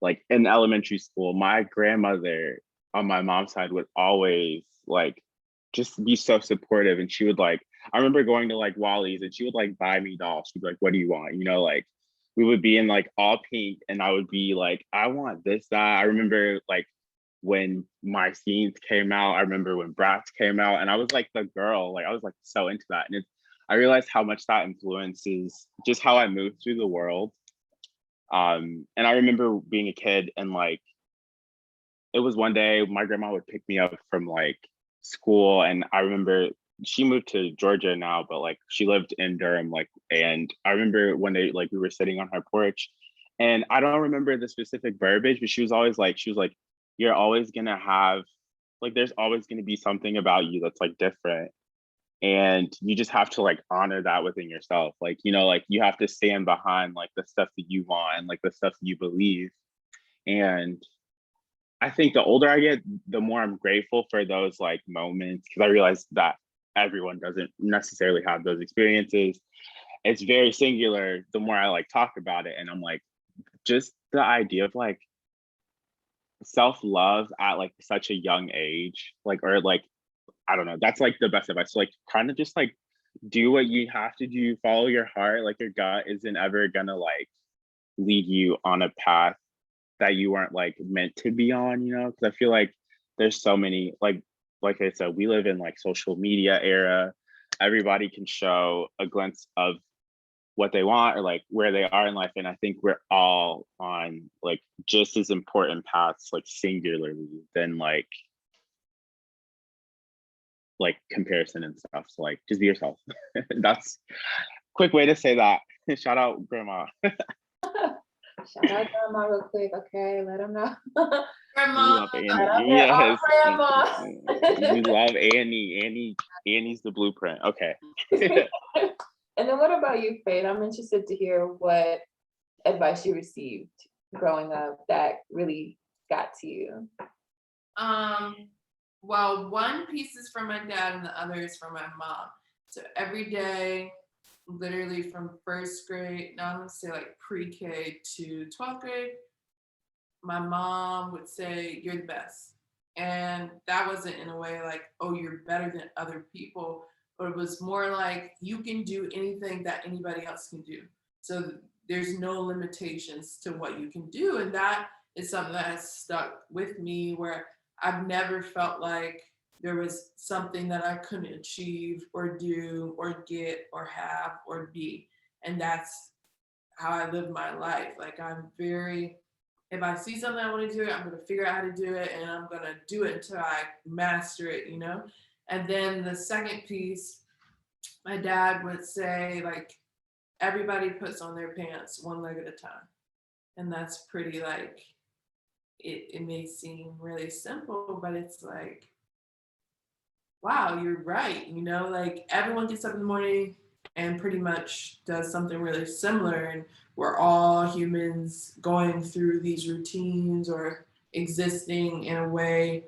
like in elementary school, my grandmother on my mom's side would always like just be so supportive. And she would like, I remember going to like Wally's and she would like buy me dolls. She'd be like, what do you want? You know, like we would be in like all pink and I would be like, I want this, that. I remember like when my scenes came out, I remember when Bratz came out, and I was like the girl, like I was like so into that. And I realized how much that influences just how I move through the world. And I remember being a kid and like, it was one day my grandma would pick me up from like school, and I remember she moved to Georgia now, but like she lived in Durham, like, and I remember one day like we were sitting on her porch, and I don't remember the specific verbiage, but she was like, you're always gonna have, like, there's always gonna be something about you that's like different. And you just have to like honor that within yourself. Like, you know, like you have to stand behind like the stuff that you want and like the stuff that you believe. And I think the older I get, the more I'm grateful for those like moments, because I realize that everyone doesn't necessarily have those experiences. It's very singular the more I like talk about it. And I'm like, just the idea of like self-love at like such a young age, like, or like, I don't know, that's like the best advice. So, like kind of just like do what you have to do, follow your heart. Like your gut isn't ever gonna like lead you on a path that you weren't like meant to be on, you know? Because I feel like there's so many like I said, we live in like social media era. Everybody can show a glimpse of what they want or like where they are in life. And I think we're all on like just as important paths, like singularly, than like comparison and stuff. So like just be yourself. That's a quick way to say that. Shout out grandma. Shout out grandma real quick, okay? Let them know. We Grandma. love Annie. Shout out Yes. grandma. We love Annie. Annie's the blueprint. Okay. And then what about you, Faith? I'm interested to hear what advice you received growing up that really got to you. Well, one piece is from my dad and the other is from my mom. So every day, literally from first grade, now I'm gonna say like pre-K to 12th grade, my mom would say, you're the best. And that wasn't in a way like, oh, you're better than other people, but it was more like you can do anything that anybody else can do. So there's no limitations to what you can do. And that is something that has stuck with me, where I've never felt like there was something that I couldn't achieve or do or get or have or be. And that's how I live my life. Like I'm very, if I see something I want to do, I'm going to figure out how to do it, and I'm going to do it until I master it, you know? And then the second piece, my dad would say, like, everybody puts on their pants one leg at a time. And that's pretty like, it may seem really simple, but it's like, wow, you're right. You know, like everyone gets up in the morning and pretty much does something really similar. And we're all humans going through these routines or existing in a way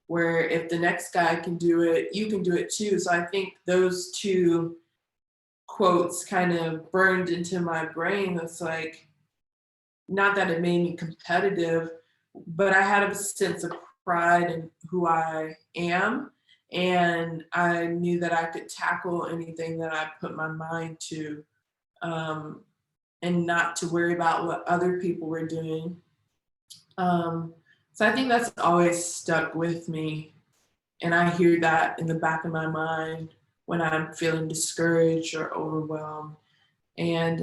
where if the next guy can do it, you can do it too. So I think those two quotes kind of burned into my brain. It's like, not that it made me competitive, but I had a sense of pride in who I am. And I knew that I could tackle anything that I put my mind to, and not to worry about what other people were doing. So I think that's always stuck with me. And I hear that in the back of my mind when I'm feeling discouraged or overwhelmed. And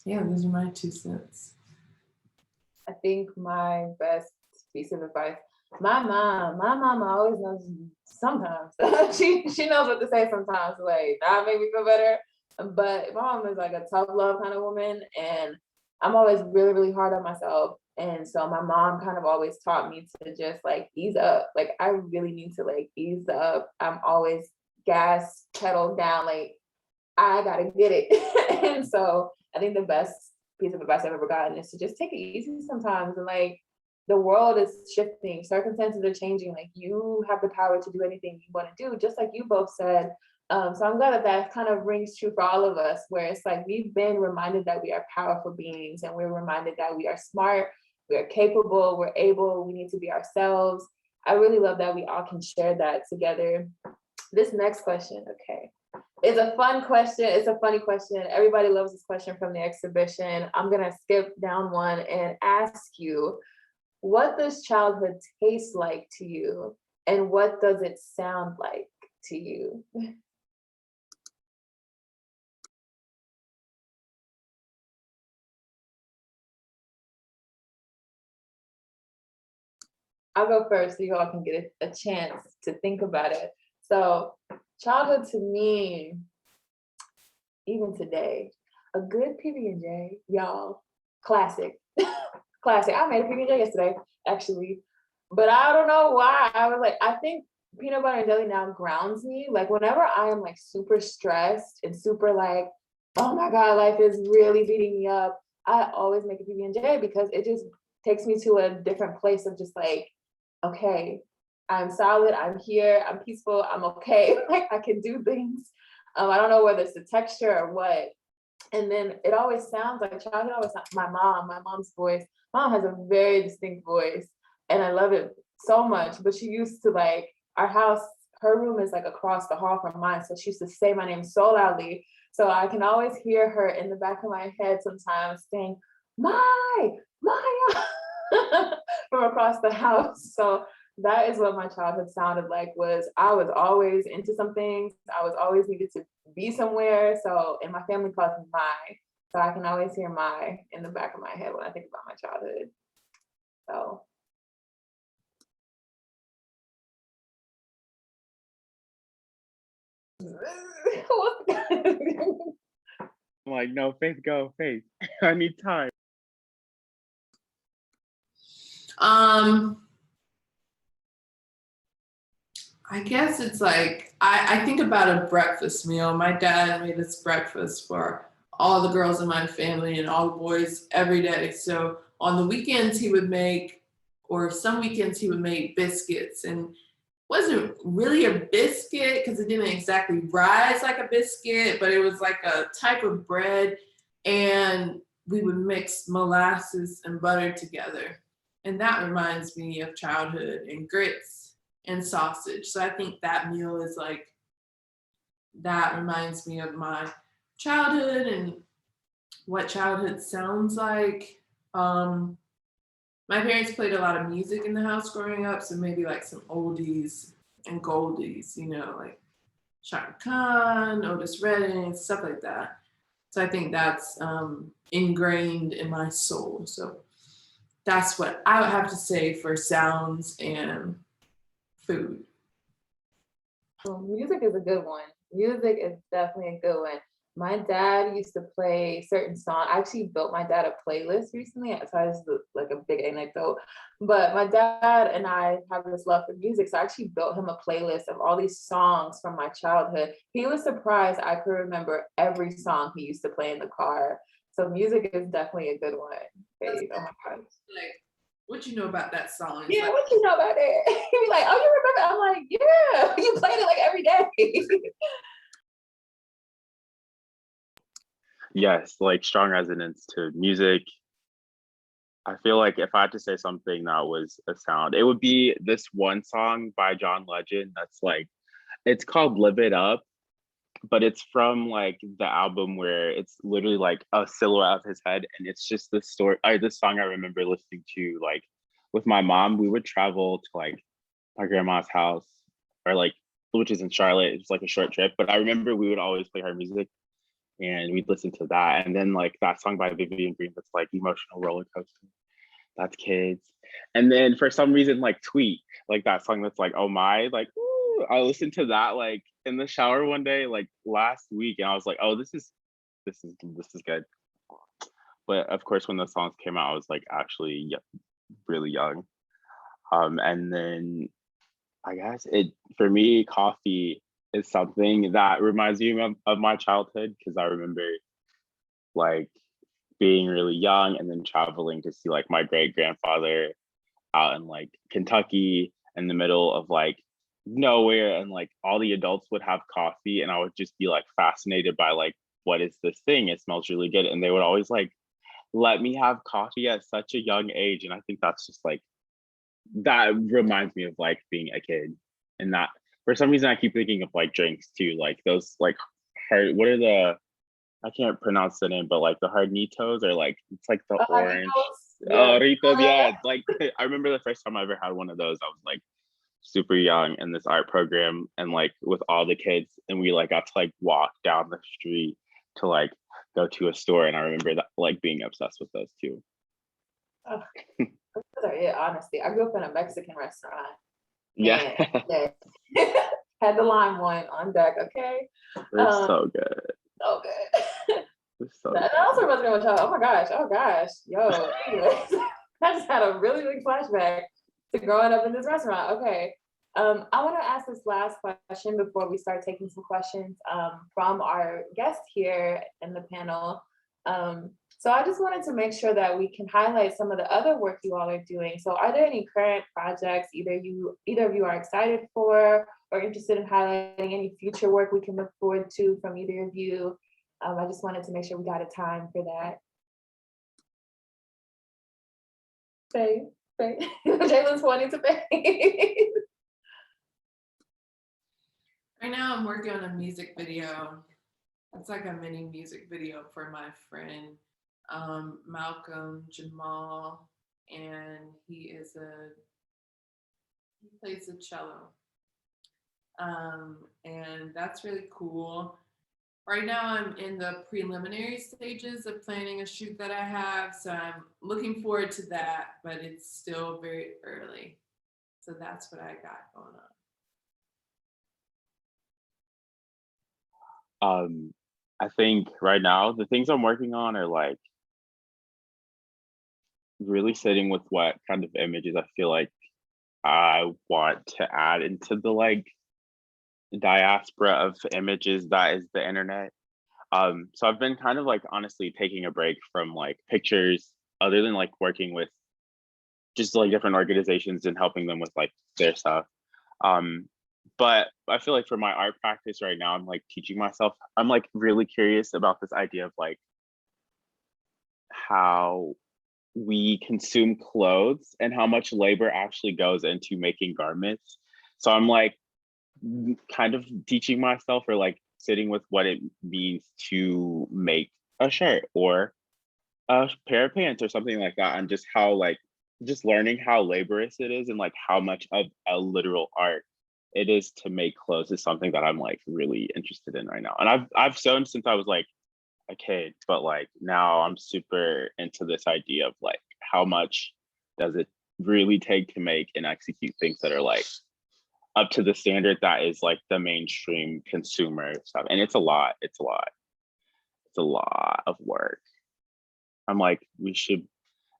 yeah, those are my 2 cents. I think my best piece of advice, my mom always knows sometimes. she knows what to say sometimes, like that make me feel better. But my mom is like a tough love kind of woman, and I'm always really, really hard on myself. And so my mom kind of always taught me to just like ease up. Like I really need to like ease up. I'm always gas pedal down, like I gotta get it. And so I think the best piece of advice I've ever gotten is to just take it easy sometimes. And like the world is shifting, circumstances are changing. Like you have the power to do anything you want to do, just like you both said. So I'm glad that that kind of rings true for all of us, where it's like we've been reminded that we are powerful beings, and we're reminded that we are smart, we are capable, we're able, we need to be ourselves. I really love that we all can share that together. This next question, okay, it's a fun question. It's a funny question. Everybody loves this question from the exhibition. I'm gonna skip down one and ask you, what does childhood taste like to you? And what does it sound like to you? I'll go first so you all can get a chance to think about it. So childhood to me, even today, a good PB&J, y'all, classic. Classic. I made a PB&J yesterday, actually, but I don't know why. I was like, I think peanut butter and jelly now grounds me. Like whenever I am like super stressed and super like, oh my God, life is really beating me up, I always make a PB&J because it just takes me to a different place of just like, okay, I'm solid, I'm here, I'm peaceful, I'm okay. Like I can do things. I don't know whether it's the texture or what. And then it always sounds like childhood always sounds, my mom's voice. Mom has a very distinct voice and I love it so much. But she used to like, our house, her room is like across the hall from mine. So she used to say my name so loudly. So I can always hear her in the back of my head sometimes saying, Maya, from across the house. So that is what my childhood sounded like. Was I was always into some things. I was always needed to be somewhere. So, and my family calls me Mai. So I can always hear Mai in the back of my head when I think about my childhood. So. I'm like, no, Faith, go, Faith. I need time. I guess it's like, I think about a breakfast meal. My dad made us breakfast for all the girls in my family and all the boys every day. So on the weekends he would make, or some weekends he would make biscuits, and wasn't really a biscuit because it didn't exactly rise like a biscuit, but it was like a type of bread, and we would mix molasses and butter together. And that reminds me of childhood, and grits and sausage. So I think that meal is like, that reminds me of my childhood and what childhood sounds like. My parents played a lot of music in the house growing up, so maybe like some oldies and goldies, you know, like Shaka Khan, Otis Redding, stuff like that. So I think that's ingrained in my soul. So that's what I would have to say for sounds and food. Well, music is a good one. Music is definitely a good one. My dad used to play certain songs. I actually built my dad a playlist recently. So I just like a big anecdote. But my dad and I have this love for music. So I actually built him a playlist of all these songs from my childhood. He was surprised I could remember every song he used to play in the car. So music is definitely a good one. Okay, oh my God. Like, what you know about that song? Yeah, like, what you know about it? He'd be like, oh, you remember? I'm like, yeah, you played it like every day. Yes, like strong resonance to music. I feel like if I had to say something that was a sound, it would be this one song by John Legend that's like, it's called Live It Up, but it's from like the album where it's literally like a silhouette of his head, and it's just this story. This song I remember listening to like with my mom. We would travel to like my grandma's house, or like, which is in Charlotte. It's like a short trip, but I remember we would always play her music, and we'd listen to that. And then like that song by Vivian Green that's like Emotional Roller Coaster. That's kids. And then for some reason, like Tweet, like that song that's like, oh my, like, ooh, I listened to that like in the shower one day, like last week, and I was like, oh, this is good. But of course, when the songs came out, I was like actually really young. And then I guess it for me, coffee is something that reminds me of my childhood because I remember like being really young and then traveling to see like my great grandfather out in like Kentucky in the middle of like nowhere, and like all the adults would have coffee and I would just be like fascinated by like, what is this thing? It smells really good. And they would always like let me have coffee at such a young age. And I think that's just like, that reminds me of like being a kid. And that for some reason I keep thinking of like drinks too, like those like hard, what are the, I can't pronounce the name, but like the Harnitos or like it's like the orange. Oh, Ritos, yeah. Like I remember the first time I ever had one of those, I was like super young in this art program and like with all the kids, and we like got to like walk down the street to like go to a store, and I remember that like being obsessed with those too. Oh, those are it, honestly. I grew up in a Mexican restaurant. Yeah. Had the lime one on deck, okay? They're so good. So good. So That also reminds me of a child. Oh my gosh. Yo, anyways, I just had a really big flashback to growing up in this restaurant. Okay. I want to ask this last question before we start taking some questions from our guest here in the panel. So I just wanted to make sure that we can highlight some of the other work you all are doing. So are there any current projects either of you are excited for or interested in highlighting, any future work we can look forward to from either of you? I just wanted to make sure we got a time for that. Faye. Jaylan's wanting to pay. Right now I'm working on a music video. It's like a mini music video for my friend Malcolm Jamal, and he plays the cello. And that's really cool. Right now I'm in the preliminary stages of planning a shoot that I have, so I'm looking forward to that, but it's still very early. So that's what I got going on. I think right now the things I'm working on are like really sitting with what kind of images I feel like I want to add into the like diaspora of images that is the internet. So I've been kind of like honestly taking a break from like pictures, other than like working with just like different organizations and helping them with like their stuff. But I feel like for my art practice right now, I'm like teaching myself, I'm like really curious about this idea of like how we consume clothes and how much labor actually goes into making garments. So I'm like kind of teaching myself or like sitting with what it means to make a shirt or a pair of pants or something like that, and just how like just learning how laborious it is and like how much of a literal art it is to make clothes is something that I'm like really interested in right now. And I've sewn since I was like a kid, but like now I'm super into this idea of like how much does it really take to make and execute things that are like up to the standard that is like the mainstream consumer stuff. And it's a lot of work. I'm like,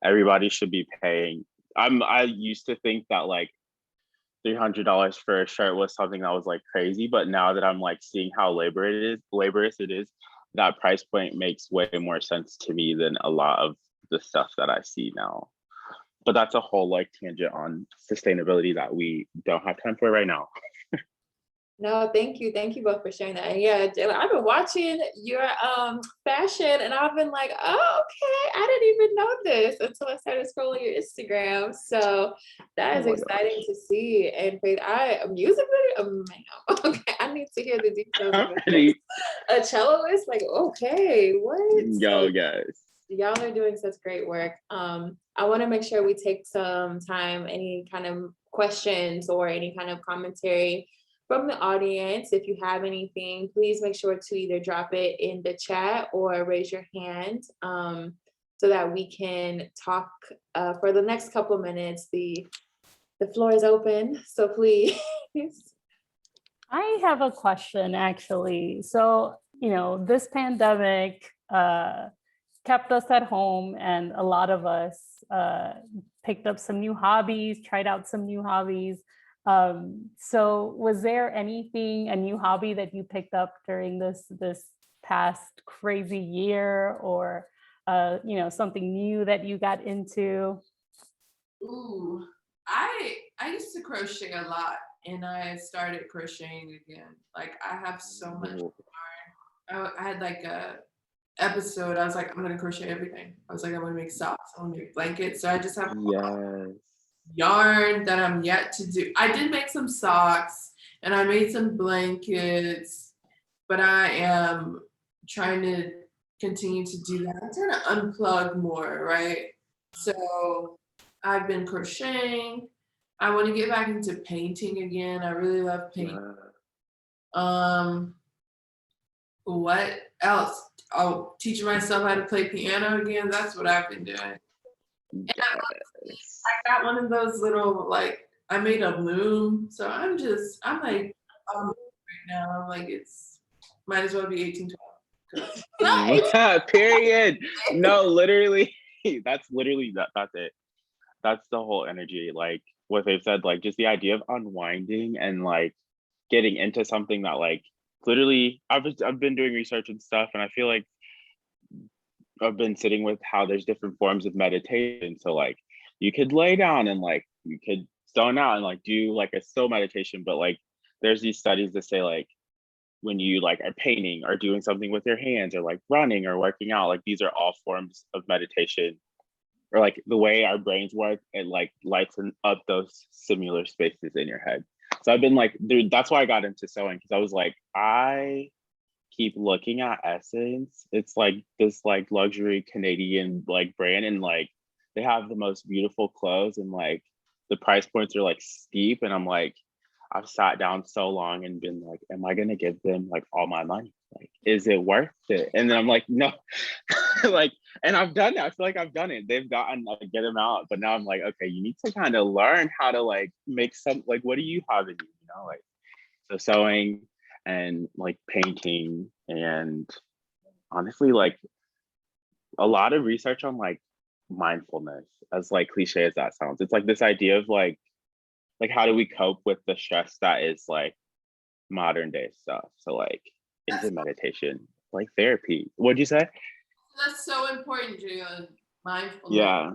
everybody should be paying. I used to think that like $300 for a shirt was something that was like crazy, but now that I'm like seeing how laborious it is, that price point makes way more sense to me than a lot of the stuff that I see now. But that's a whole like tangent on sustainability that we don't have time for right now. No, thank you both for sharing that. And yeah, Jaylan, I've been watching your fashion and I've been like, oh, okay, I didn't even know this until I started scrolling your Instagram. So that is exciting to see. And Faith, a music video, man, okay, I need to hear the details of it. A celloist, like, okay, what? Yo, guys. Y'all are doing such great work. I want to make sure we take some time, any kind of questions or any kind of commentary from the audience. If you have anything, please make sure to either drop it in the chat or raise your hand so that we can talk for the next couple minutes. The floor is open, so please. I have a question actually. So, this pandemic kept us at home, and a lot of us picked up some new hobbies, tried out some new hobbies. So was there anything, a new hobby that you picked up during this past crazy year, or something new that you got into? Ooh, I used to crochet a lot, and I started crocheting again. Like I have so much yarn. I had like a episode. I was like, I'm gonna crochet everything. I was like, I'm gonna make socks. I'm gonna make blankets. So I just have Yes. yarn that I'm yet to do. I did make some socks and I made some blankets, but I am trying to continue to do that. I'm trying to unplug more, right? So I've been crocheting. I want to get back into painting again. I really love painting. What else? Oh, teaching myself how to play piano again. That's what I've been doing. And I got one of those little, like, I made a loom. So I'm like, right now, I'm like, it's might as well be 1812. Yeah, period. No, literally, that's it. That's the whole energy. Like what they've said, like just the idea of unwinding and like getting into something that like literally I've been doing research and stuff, and I feel like I've been sitting with how there's different forms of meditation. So like you could lay down and like you could zone out and like do like a still meditation, but like there's these studies that say like when you like are painting or doing something with your hands or like running or working out, like these are all forms of meditation, or like the way our brains work, it like lights up those similar spaces in your head. So I've been like, dude, that's why I got into sewing, because I was like, I keep looking at Essence. It's like this like luxury Canadian like brand, and like they have the most beautiful clothes, and like the price points are like steep, and I'm like, I've sat down so long and been like, am I gonna give them like all my money? Like, is it worth it? And then I'm like, no. Like, and I've done it. I feel like I've done it. They've gotten like get them out, but now I'm like, okay, you need to kind of learn how to like make some like, what do you have in you, like so sewing and like painting, and honestly like a lot of research on like mindfulness, as like cliche as that sounds. It's like this idea of like how do we cope with the stress that is like modern day stuff. So like into meditation, like therapy. What'd you say? That's so important, Jaylan. Mindfulness. Yeah.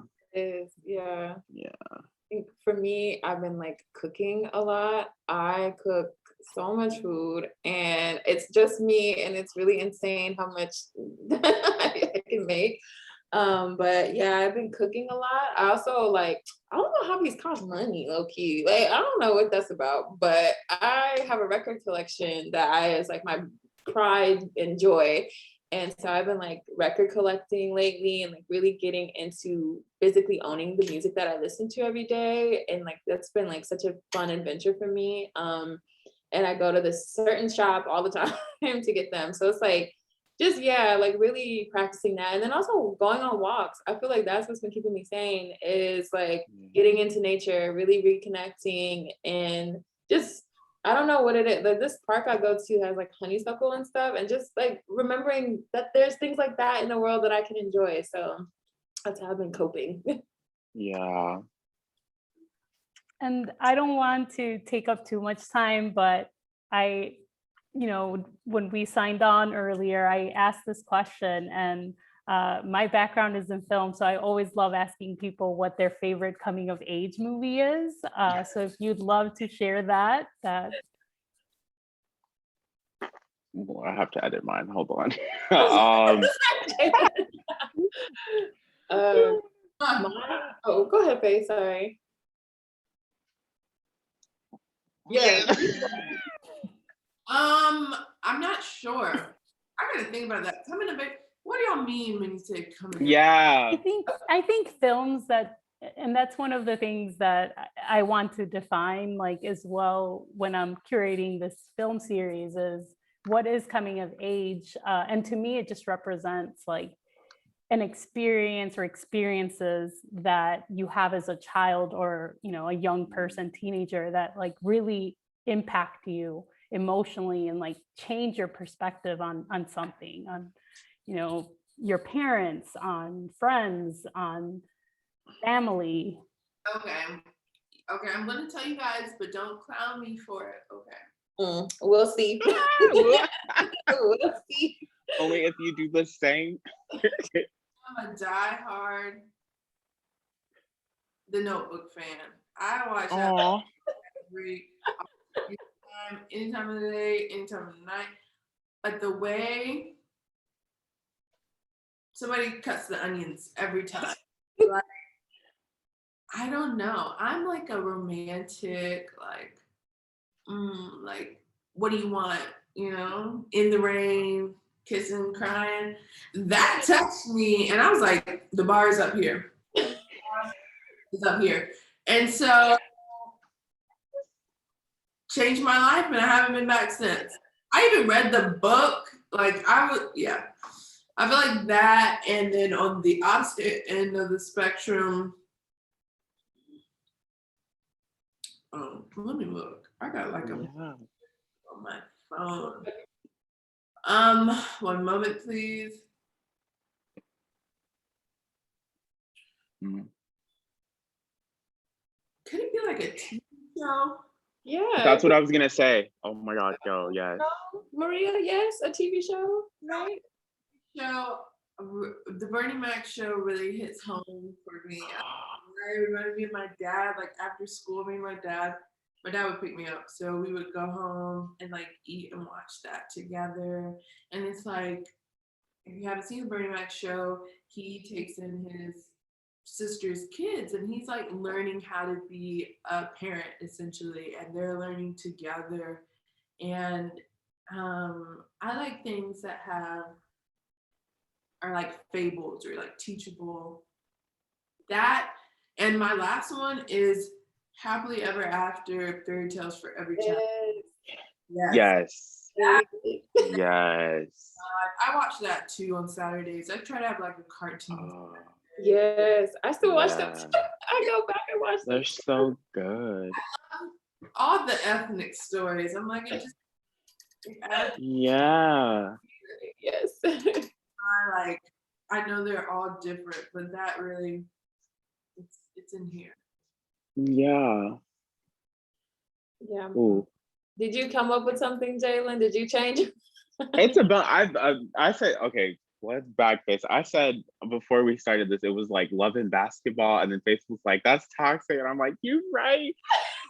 Yeah. Yeah. I think for me, I've been like cooking a lot. I cook so much food, and it's just me, and it's really insane how much I can make. But yeah, I've been cooking a lot. I also like, I don't know how these cost money, low key. Like, I don't know what that's about, but I have a record collection that is like my pride and joy. And so I've been like record collecting lately, and like really getting into physically owning the music that I listen to every day. And like that's been like such a fun adventure for me. And I go to this certain shop all the time to get them. So it's like just yeah, like really practicing that. And then also going on walks. I feel like that's what's been keeping me sane, is like getting into nature, really reconnecting, and just I don't know what it is. Like this park I go to has like honeysuckle and stuff, and just like remembering that there's things like that in the world that I can enjoy. So that's how I've been coping. Yeah. And I don't want to take up too much time, but when we signed on earlier, I asked this question, and my background is in film, so I always love asking people what their favorite coming of age movie is. So if you'd love to share that. Well, I have to edit mine. Hold on. Go ahead, Faye. Sorry. Yeah. I'm not sure. I gotta think about that. Coming of age. What do y'all mean when you say coming of age? Yeah. I think films and that's one of the things that I want to define like as well when I'm curating this film series, is what is coming of age. And to me, it just represents like an experience or experiences that you have as a child, or a young person, teenager, that like really impact you emotionally and like change your perspective on something, on your parents, on friends, on family? Okay. Okay, I'm gonna tell you guys, but don't clown me for it. Okay. We'll see. We'll see. Only if you do the same. I'm a diehard The Notebook fan. I watch that Aw. every time, any time of the day, any time of the night. But the way somebody cuts the onions every time, like, I don't know. I'm like a romantic, like, what do you want? You know, in the rain, kissing, crying. That touched me, and I was like, the bar is up here. It's up here, and so changed my life, and I haven't been back since. I even read the book. Like yeah. I feel like that, and then on the opposite end of the spectrum, let me look. I got like a on my phone. 1 moment, please. Mm. Could it be like a TV show? Yeah. That's what I was gonna say. Oh my God, yo, yes. No, Maria, yes, a TV show, right? Show, the Bernie Mac show really hits home for me. It reminded me of my dad. Like after school, me and my dad would pick me up, so we would go home and like eat and watch that together. And it's like, if you haven't seen the Bernie Mac show, he takes in his sister's kids and he's like learning how to be a parent essentially, and they're learning together. And I like things that are like fables or like teachable. That, and my last one is Happily Ever After, Fairy Tales for Every Child. Yes. That, Yes. I watch that too on Saturdays. I try to have like a cartoon. Yes, I still watch them. I go back and watch them. They're so good. All the ethnic stories. I'm like, it just Yeah. Yes. I know they're all different, but that really, it's in here. Yeah. Yeah. Ooh. Did you come up with something, Jaylan? Did you change? It's about I said, okay, let's backface. I said before we started this, it was like Love and Basketball, and then Facebook's like, that's toxic. And I'm like, you're right.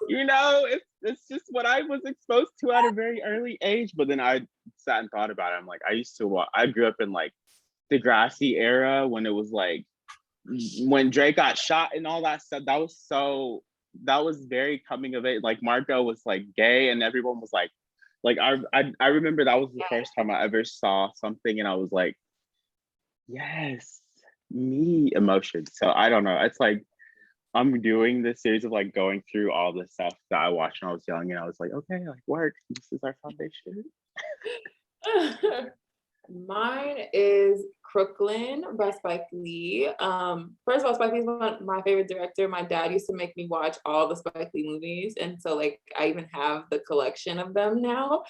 You know, it's just what I was exposed to at a very early age. But then I sat and thought about it. I'm like, I grew up in like the Degrassi era when it was like when Drake got shot and all that stuff. That was very coming of age. Like Marco was like gay and everyone was like I remember that was the first time I ever saw something and I was like, yes, me emotion. So I don't know. It's like I'm doing this series of like going through all the stuff that I watched when I was young, and I was like, okay, like work. This is our foundation. Mine is Crooklyn by Spike Lee. First of all, Spike Lee's my favorite director. My dad used to make me watch all the Spike Lee movies, and so like I even have the collection of them now,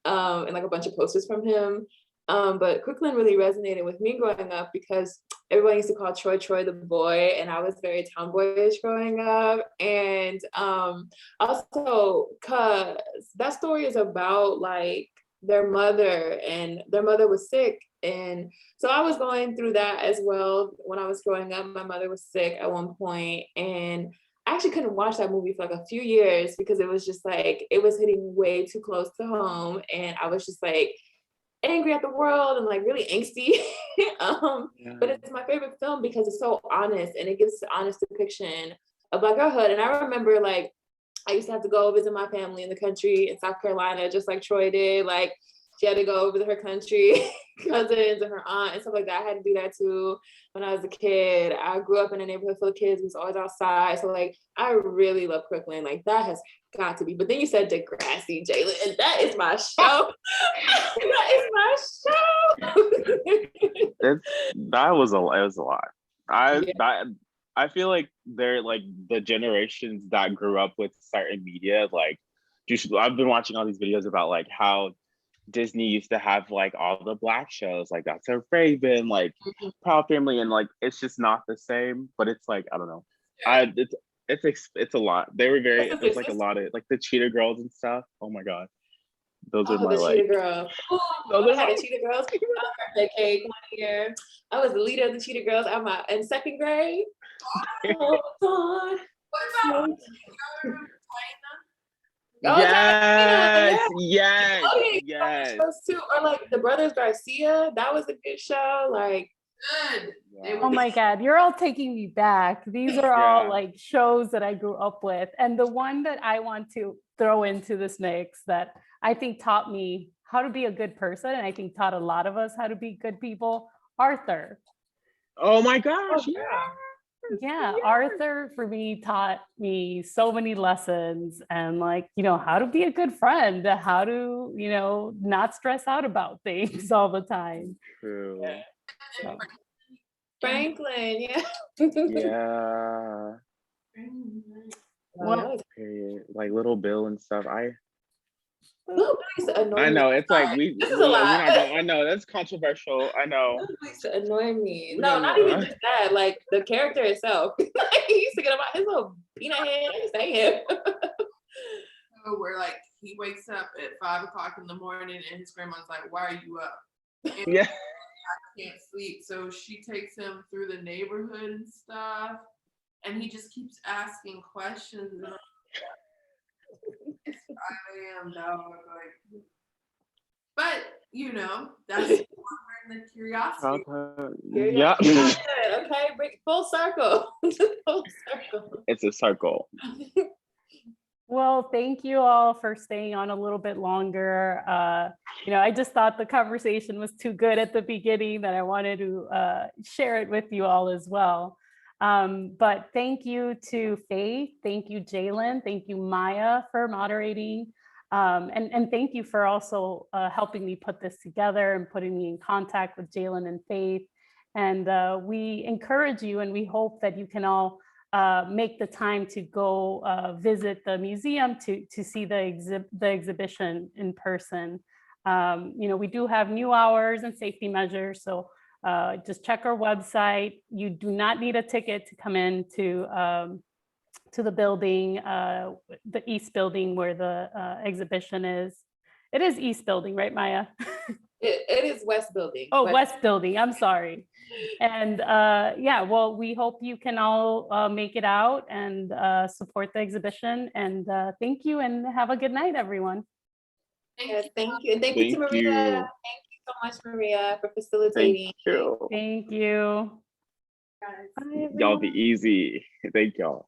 and like a bunch of posters from him. But Crooklyn really resonated with me growing up because everyone used to call Troy the boy, and I was very tomboyish growing up. And also because that story is about like their mother, and their mother was sick. And so I was going through that as well when I was growing up. My mother was sick at one point, and I actually couldn't watch that movie for like a few years because it was just like, it was hitting way too close to home. And I was just like angry at the world and like really angsty. But it's my favorite film because it's so honest and it gives an honest depiction of Black girlhood. And I remember like, I used to have to go visit my family in the country in South Carolina, just like Troy did. Like she had to go visit her country cousins and her aunt and stuff like that. I had to do that too when I was a kid. I grew up in a neighborhood full of kids who was always outside. So like, I really love Crooklyn. Like that has got to be. But then you said Degrassi, Jaylan, and that is my show. That is my show. It was a lot. I feel like they're like the generations that grew up with certain media. Like, I've been watching all these videos about like how Disney used to have like all the Black shows, like That's a Raven, like Proud Family, and like it's just not the same. But it's like I don't know, it's a lot. They were very. It was like a lot of like the Cheetah Girls and stuff. Oh my god, those are Oh, my the like. Cheetah Girls. Those I are had my a Cheetah Girls birthday cake one year. I was the leader of the Cheetah Girls in second grade. Oh, God. What about Oh, yes, yeah. yes, Okay, yes. shows too. Or like the Brothers Garcia, that was a good show. Like, good? They Oh were my God, you're all taking me back. These are all Yeah. like shows that I grew up with. And the one that I want to throw into this mix that I think taught me how to be a good person, and I think taught a lot of us how to be good people, Arthur. Oh my gosh, yeah. Yeah, Arthur for me taught me so many lessons and like, how to be a good friend, how to, not stress out about things all the time. true. So, Franklin, yeah. Yeah. what, Period. Like Little Bill and stuff. Little Bill used to annoy I me. know it's like Sorry. This is a lot. we're not gonna, I know that's controversial. I know. Little Bill used to annoy me. We No, don't not know. even just that. Like the character itself. Like, he used to get about his little peanut head. I used to hate him. where like he wakes up at 5 o'clock in the morning and his grandma's like, "Why are you up?" And Yeah. can't sleep. So she takes him through the neighborhood and stuff. And he just keeps asking questions. And it's 5 a.m. dog. Like, but that's the curiosity. Yeah. Okay, bring full circle. Full circle. It's a circle. well, thank you all for staying on a little bit longer. I just thought the conversation was too good at the beginning that I wanted to share it with you all as well. But thank you to Faith, thank you, Jaylan, thank you, Maya, for moderating. And thank you for also helping me put this together and putting me in contact with Jaylan and Faith. And we encourage you and we hope that you can all make the time to go visit the museum to see the exhibition in person. We do have new hours and safety measures, so just check our website. You do not need a ticket to come in to the building, the East Building where the exhibition is. It is East Building, right, Maya? It is West Building. Oh, West Building, I'm sorry. And well, we hope you can all make it out and support the exhibition. And thank you and have a good night, everyone. Yes, thank you. And thank you to Maria. you. Thank you so much, Maria, for facilitating. Thank you. Thank you. Guys. Bye, Y'all be everyone. easy. Thank y'all.